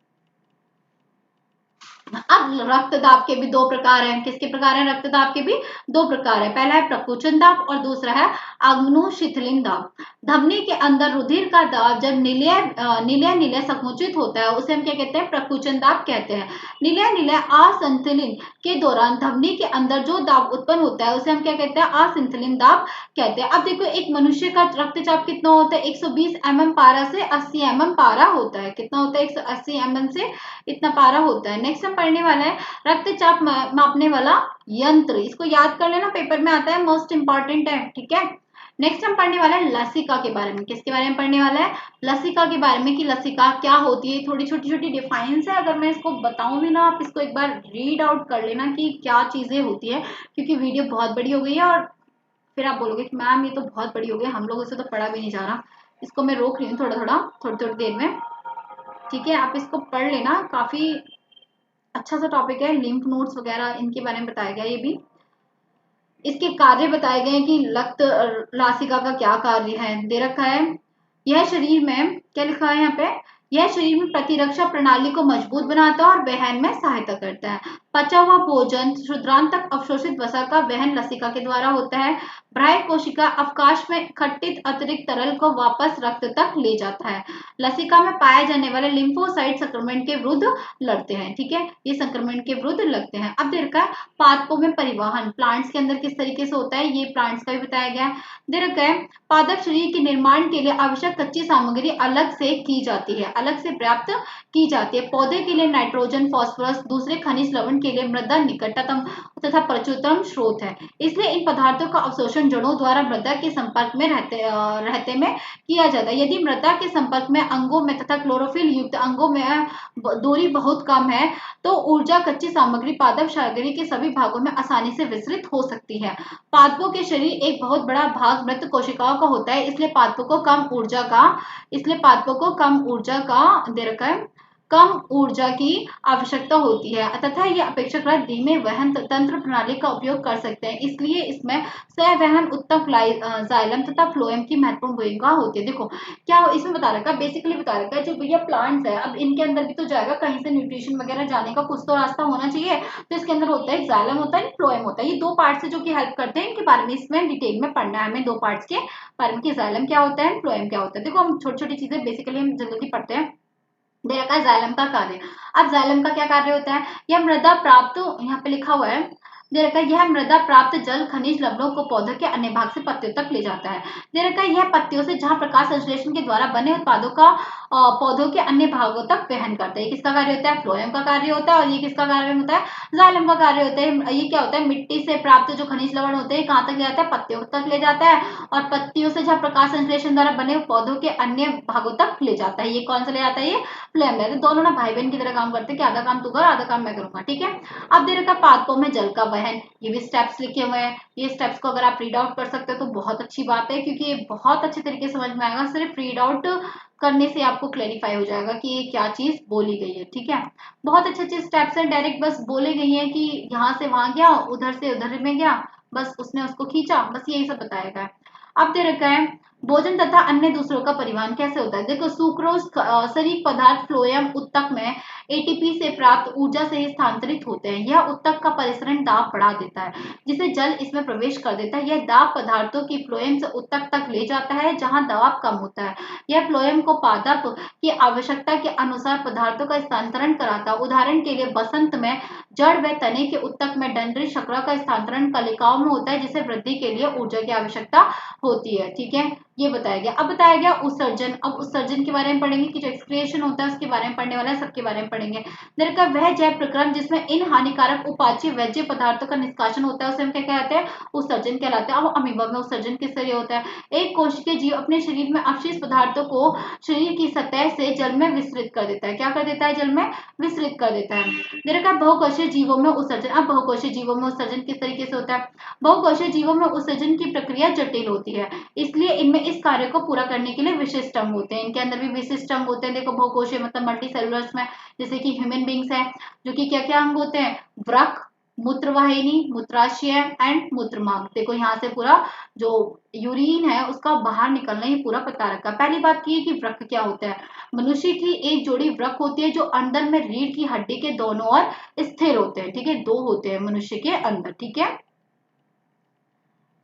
अब रक्तदाब के भी दो प्रकार हैं, किसके प्रकार हैं, रक्तदाब के भी दो प्रकार है, पहला है प्रकुचन दाब और दूसरा है अग्नुशिथिलिन दाब। धमनी के अंदर रुधिर का दाब जब नीले संकुचित होता है उसे हम क्या कहते हैं, प्रकुचन दाब कहते हैं। नीले असंतुलन के दौरान धमनी के अंदर जो दाब उत्पन्न होता है उसे हम क्या कहते हैं, असंतुलन दाब कहते हैं। अब देखो एक मनुष्य का रक्तचाप कितना होता है, 120 mm पारा से 80 mm पारा होता है, कितना होता है, 180 mm से इतना पारा होता है। नेक्स्ट हम पढ़ने वाला है रक्तचाप मापने वाला यंत्र, इसको याद कर लेना, पेपर में आता है, मोस्ट इंपॉर्टेंट है, ठीक है। नेक्स्ट हम पढ़ने वाला है लसिका के बारे में, किसके बारे में पढ़ने वाला है, लसिका के बारे में कि लसिका क्या होती है। थोड़ी छोटी छोटी डिफाइंस है, अगर मैं इसको बताऊं भी ना, आप इसको एक बार रीड आउट कर लेना कि क्या चीजें होती है, क्योंकि वीडियो बहुत बड़ी हो गई है और फिर आप बोलोगे कि मैम ये तो बहुत बड़ी हो गई, हम लोगों से तो पढ़ा भी नहीं जा रहा। इसको मैं रोक रही हूँ थोड़ी थोड़ी देर में, ठीक है। आप इसको पढ़ लेना, काफी अच्छा सा टॉपिक है, लिम्फ नोड्स वगैरह इनके बारे में बताया गया, ये भी इसके कार्य बताए गए हैं कि रक्त लासिका का क्या कार्य है, दे रखा है। यह शरीर में क्या लिखा है यहाँ पे, यह शरीर में प्रतिरक्षा प्रणाली को मजबूत बनाता है और वहन में सहायता करता है। पचा हुआ भोजन क्षुद्रांत तक अवशोषित वसा का वहन लसिका के द्वारा होता है। बाह्य कोशिका अवकाश में इकट्ठित अतिरिक्त तरल को वापस रक्त तक ले जाता है। लसिका में पाए जाने वाले लिम्फोसाइट संक्रमण के विरुद्ध लड़ते हैं, ठीक है, ये संक्रमण के विरुद्ध लगते हैं। अब देखा है पादपों में परिवहन प्लांट्स के अंदर किस तरीके से होता है, ये प्लांट्स का भी बताया गया है। दे रखा है पादप शरीर के निर्माण के लिए आवश्यक कच्ची सामग्री अलग से की जाती है, अलग से प्राप्त की जाती है। पौधे के लिए नाइट्रोजन, फास्फोरस, दूसरे खनिज लवण के लिए मृदा निकटतम तथा प्रचुरतम स्रोत है, इसलिए इन पदार्थों का अवशोषण जड़ों द्वारा मृदा के संपर्क में रहते में किया जाता है। यदि मृदा के संपर्क में अंगों में तथा क्लोरोफिल युक्त अंगों में दूरी बहुत कम है तो ऊर्जा कच्ची सामग्री पादप शरीर के सभी भागों में आसानी से विस्तृत हो सकती है। पादपों के शरीर एक बहुत बड़ा भाग मृत कोशिकाओं का होता है, इसलिए पादपों को कम ऊर्जा का दे रखा है, कम ऊर्जा की आवश्यकता होती है तथा ये अपेक्षाकृत धीमे वहन तंत्र प्रणाली का उपयोग कर सकते हैं, इसलिए इसमें सवहन उत्तक जाइलम तथा फ्लोएम की महत्वपूर्ण भूमिका होती है। देखो क्या इसमें बता रखा है, बेसिकली बता रखा है जो भैया प्लांट्स है, अब इनके अंदर भी तो जाएगा कहीं से न्यूट्रिशन वगैरह जाने का कुछ तो रास्ता होना चाहिए, तो इसके अंदर होता है जाइलम होता है, फ्लोएम होता है, ये दो पार्ट से जो कि हेल्प करते हैं, इनके बारे में इसमें डिटेल में पढ़ना है हमें, दो पार्ट्स के बारे में कि जाइलम क्या होता है, फ्लोएम क्या होता है। देखो हम छोटी छोटी चीजें बेसिकली हम जल्दी पढ़ते हैं। दे रखा है जाइलम का कार्य। अब जाइलम का क्या कार्य होता है, यह मृदा प्राप्त, यहाँ पे लिखा हुआ है, दे रखा है यह मृदा प्राप्त जल खनिज लवणों को पौधे के अन्य भाग से पत्तियों तक ले जाता है। दे रखा है यह पत्तियों से जहां प्रकाश संश्लेषण के द्वारा बने उत्पादों का पौधों के अन्य भागों तक वहन करता है। ये किसका कार्य होता है, फ्लोएम का कार्य होता है, और ये किसका कार्य होता है, जाइलम का कार्य होता है। ये क्या होता है, मिट्टी से प्राप्त जो खनिज लवण होते हैं कहाँ तक ले जाता है, पत्तियों तक ले जाता है, और पत्तियों से जहाँ प्रकाश संश्लेषण द्वारा बने पौधों के अन्य भागों तक ले जाता है। ये कौन सा ले जाता है, ये फ्लोएम ले, दोनों ना भाई बहन की तरह काम करते हैं कि आधा काम तू कर आधा काम मैं करूंगा, ठीक है। अब दे रखा पादपों में जल का वहन दहन, ये भी स्टेप्स लिखे हुए हैं। ये स्टेप्स को अगर आप रीड आउट कर सकते हो तो बहुत अच्छी बात है, क्योंकि ये बहुत अच्छे तरीके से समझ में आएगा। सिर्फ रीड आउट करने से आपको क्लेरिफाई हो जाएगा कि ये क्या चीज बोली गई है, ठीक है। बहुत अच्छे अच्छे स्टेप्स हैं, डायरेक्ट बस बोले गई है कि यहाँ से वहां गया, उधर से उधर में गया, बस उसने उसको खींचा, बस यही सब बताया गया है। अब दे रखा है भोजन तथा अन्य दूसरों का परिवहन कैसे होता है। देखो सुक्रोज शरीर पदार्थ फ्लोएम उत्तक में एटीपी से प्राप्त ऊर्जा से ही स्थानांतरित होते हैं। यह उत्तक का परिसरण दाब बढ़ा देता है, जिसे जल इसमें प्रवेश कर देता है। यह दाब पदार्थों की फ्लोएम से उत्तक तक ले जाता है, जहां दबाव कम होता है। यह फ्लोएम को पादप की आवश्यकता के अनुसार पदार्थों का स्थानांतरण कराता है। उदाहरण के लिए बसंत में जड़ व तने के उत्तक में डंडरी शर्करा का स्थानांतरण कलिकाओं में होता है, जिसे वृद्धि के लिए ऊर्जा की आवश्यकता होती है, ठीक है। ये बताया गया। अब बताया गया उत्सर्जन। अब उत्सर्जन के बारे में पढ़ेंगे कि जो एक्सक्रिएशन होता है उसके बारे में पढ़ने वाला है, सबके बारे में पढ़ेंगे। देखा वह जैव प्रक्रम जिसमें इन हानिकारक उपाच्य वैज्य पदार्थों का निष्कासन होता है, उसे हम क्या कहते हैं, उत्सर्जन कहलाते हैं। अब अमीबा में उत्सर्जन किस तरह होता है। एक कोशिकीय जीव अपने शरीर में अपशिष्ट पदार्थों को शरीर की सतह से जल में विस्तृत कर देता है। क्या कर देता है, जल में विस्तृत कर देता है। देखा बहुकोषीय जीवों में उत्सर्जन। अब बहुकोषीय जीवों में उत्सर्जन किस तरीके से होता है। बहुकोषीय जीवों में उत्सर्जन की प्रक्रिया जटिल होती है, इसलिए इनमें इस कार्य को पूरा करने के लिए विशिष्ट अंग होते हैं। इनके अंदर भी विशिष्ट अंग होते हैं। देखो बहुकोषीय मतलब मल्टी सेलुलर्स में जैसे कि ह्यूमन बींग्स है, जो कि क्या क्या अंग होते हैं, वृक्क, मूत्रवाहिनी, मूत्राशय एंड मूत्रमार्ग। देखो यहाँ से पूरा जो यूरिन है उसका बाहर निकलना ही पूरा पता रखा। पहली बात की है कि वृक्क क्या होता है। मनुष्य की एक जोड़ी वृक्क होती है जो अंदर में रीढ़ की हड्डी के दोनों ओर स्थिर होते हैं, ठीक है। दो होते हैं मनुष्य के अंदर, ठीक है,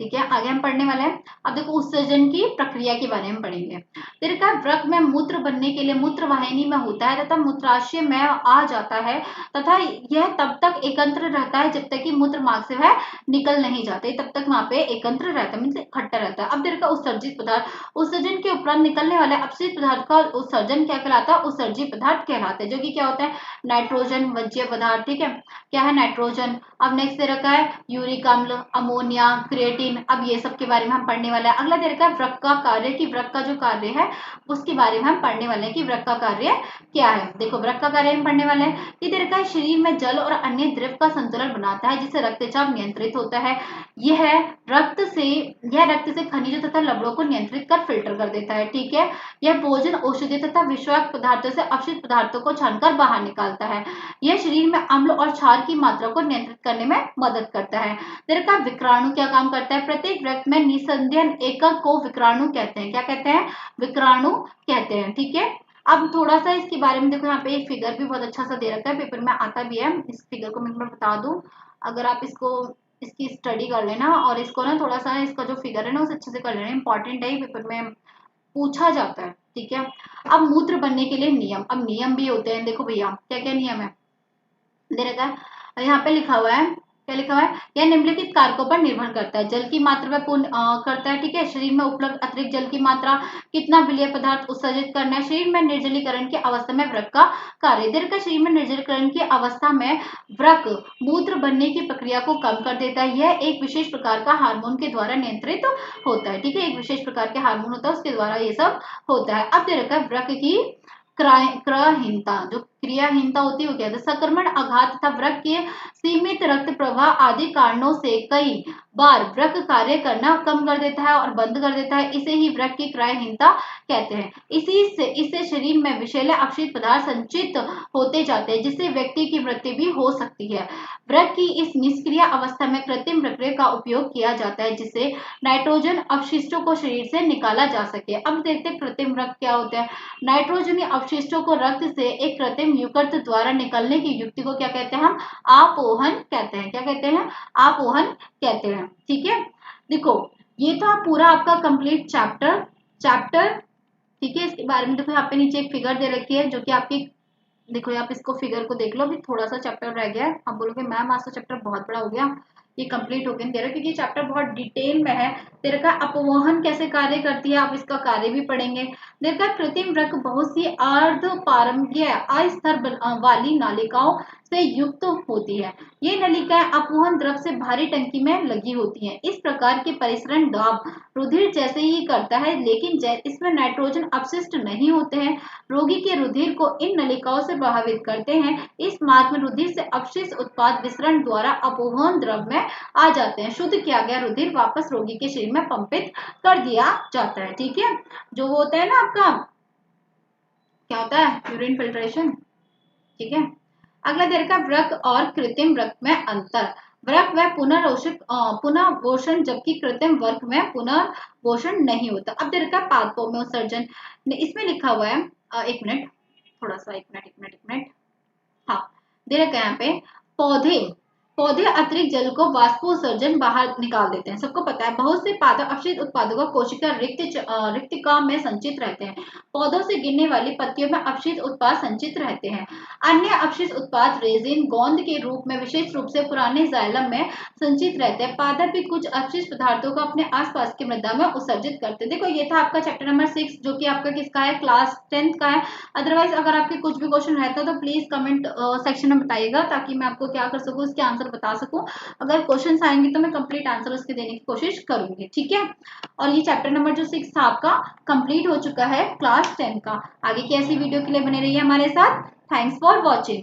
ठीक है। आगे हम पढ़ने वाले हैं। अब देखो उत्सर्जन की प्रक्रिया के बारे में पढ़ेंगे। देखा वृक्क में मूत्र बनने के लिए मूत्र वाहिनी में होता है तथा मूत्राशय में आ जाता है, तथा यह तब तक एकत्र रहता है जब तक कि मूत्र मार्ग से वह निकल नहीं जाते, तब तक वहां पे एकत्र रहता है, मीन्स इकट्ठा रहता है। अब देखा उत्सर्जित पदार्थ। उत्सर्जन के उपरांत निकलने वाले अपशिष्ट पदार्थ का उत्सर्जन क्या कहलाता है, उत्सर्जित पदार्थ कहलाता है, जो कि क्या होता है, नाइट्रोजन वज्य पदार्थ, ठीक है। क्या है, नाइट्रोजन। अब नेक्स्ट दे रखा है यूरिक अम्ल, अमोनिया, क्रिएटिन। अब ये सब के बारे में हम पढ़ने वाले हैं। अगला दे रखा है वृक्क का कार्य, कि वृक्क का जो कार्य है उसके बारे में हम पढ़ने वाले हैं कि वृक्क का कार्य क्या है। देखो वृक्क का कार्य हम पढ़ने वाले हैं। ये दे रखा है शरीर में जल और अन्य द्रव का संतुलन बनाता है, जिससे रक्तचाप नियंत्रित होता है। यह रक्त से खनिजों तथा लवणों को नियंत्रित कर फिल्टर कर देता है, ठीक है। यह भोजन, औषधि तथा विषाक्त पदार्थों से अपशिष्ट पदार्थों को छानकर बाहर निकालता है। यह शरीर में अम्ल और क्षार की मात्रा को नियंत्रित करने में मदद करता है। देखा विक्राणु क्या काम करता है। प्रत्येक रक्त में निस्संदेह एकक को विक्राणु कहते हैं। क्या कहते हैं, विक्राणु कहते हैं, ठीक है। अब थोड़ा सा इसके बारे में देखो, यहाँ पे एक फिगर भी बहुत अच्छा सा दे रखा है, पेपर में आता भी है। इस फिगर को मैं बता दूं, अगर आप इसकी स्टडी कर लेना और इसको ना थोड़ा सा इसका जो फिगर है ना उसे अच्छे से कर लेना, इंपॉर्टेंट है, पेपर में पूछा जाता है, ठीक है। अब मूत्र बनने के लिए नियम। अब नियम भी होते हैं, देखो भैया क्या क्या नियम है दे रखा है। यहाँ पे लिखा हुआ है, क्या लिखा हुआ है, यह निम्नलिखित कारकों पर निर्भर करता है। जल की मात्रा पर पूर्ण करता है, ठीक है। शरीर में उपलब्ध अतिरिक्त जल की मात्रा, कितना विलेय पदार्थ उत्सर्जित करना है। शरीर में निर्जलीकरण की अवस्था में वृक्क का कार्य। दीर्घ शरीर में निर्जलीकरण की अवस्था में वृक्क मूत्र बनने की प्रक्रिया को कम कर देता है। यह एक विशेष प्रकार का हार्मोन के द्वारा नियंत्रित होता है, ठीक है। एक विशेष प्रकार के हार्मोन होता है, उसके द्वारा ये सब होता है। अब दे रखा है वृक्क की क्रयहीनता, जो क्रियाहीनता होती है वो क्या है, संक्रमण, आघात तथा वृक्क के सीमित रक्त प्रवाह आदि कारणों से कई बार वृक्क कार्य करना कम कर देता है और बंद कर देता है। इसे ही वृक्क की क्रयहीनता कहते हैं। इससे शरीर में विषैले अपशिष्ट पदार्थ संचित होते जाते हैं, जिससे व्यक्ति की मृत्यु भी हो सकती है। वृक्क की इस निष्क्रिय अवस्था में कृत्रिम प्रक्रिया का उपयोग किया जाता है, जिससे नाइट्रोजन अपशिष्टों को शरीर से निकाला जा सके। अब देखते हैं कृत्रिम वृक्क क्या होता है। नाइट्रोजनी अपशिष्टों को रक्त से एक कृत्रिम युगत द्वारा निकलने की युक्ति को क्या कहते हैं, हम आपोहन कहते हैं। क्या कहते हैं, आपोहन कहते हैं, ठीक है। देखो ये था पूरा आपका कंप्लीट चैप्टर, ठीक है। इसके बारे में देखो यहाँ पे नीचे एक फिगर दे रखी है, जो कि आपकी, देखो आप इसको फिगर को देख लो, अभी थोड़ा सा चैप्टर रह गया है। आप बोलोगे मैम आज तो चैप्टर बहुत बड़ा हो गया, ये कंप्लीट हो गया, दे रहा क्योंकि चैप्टर बहुत डिटेल में है। तेरे का अपवहन कैसे कार्य करती है, आप इसका कार्य भी पढ़ेंगे। देखा कृत्रिम वृक्क बहुत सी अर्ध पारंगीय अस्तर वाली नालिकाओं से युक्त होती है। ये नलिकाएं अपवहन द्रव से भारी टंकी में लगी होती हैं। इस प्रकार के परिसरण दाब रुधिर जैसे ही करता है, लेकिन इसमें नाइट्रोजन अपशिष्ट नहीं होते हैं। रोगी के रुधिर को इन नलिकाओं से प्रभावित करते हैं। इस मार्ग में रुधिर से अपशिष्ट उत्पाद विसरण द्वारा अपवहन द्रव में आ जाते हैं। शुद्ध किया गया रुधिर वापस रोगी के शरीर में पंपित कर दिया जाता है। ठीक है, जो होता है ना आपका क्या होता है, यूरिन फिल्ट्रेशन। ठीक है, अगला दे रखा है वृक्क और कृत्रिम वृक्क में अंतर। वृक्क व पुनर्पोषण, जबकि कृत्रिम वृक्क में पुनर्पोषण नहीं होता। अब दे रखा है पादपों में उत्सर्जन, इसमें लिखा हुआ है एक मिनट, थोड़ा सा एक मिनट। हाँ, दे रखा है यहाँ पे पौधे पौधे अतिरिक्त जल को वाष्पोत्सर्जन बाहर निकाल देते हैं। सबको पता है बहुत से पादप अपशिष्ट उत्पादों का कोशिका रिक्तिका में संचित रहते हैं। पौधों से गिरने वाली पत्तियों में अपशिष्ट उत्पाद संचित रहते हैं। अन्य अपशिष्ट उत्पाद रेजिन गोंद के रूप में विशेष रूप से पुराने जाइलम में संचित रहते हैं। पादप भी कुछ अपशिष्ट पदार्थों को अपने आसपास की मृदा में उत्सर्जित करते हैं। देखो ये था आपका चैप्टर नंबर 6, जो कि आपका किसका है, क्लास 10th का है। अदरवाइज अगर आपके कुछ भी क्वेश्चन रहता है तो प्लीज कमेंट सेक्शन में बताइएगा, ताकि मैं आपको क्या कर सकूं, उसके आंसर बता सकूं। अगर क्वेश्चंस आएंगे तो मैं कंप्लीट आंसर उसके देने की कोशिश करूंगी। ठीक है, और ये चैप्टर नंबर जो 6 था आपका कंप्लीट हो चुका है क्लास 10 का। आगे की ऐसी वीडियो के लिए बने रहिए हमारे साथ। Thanks for watching.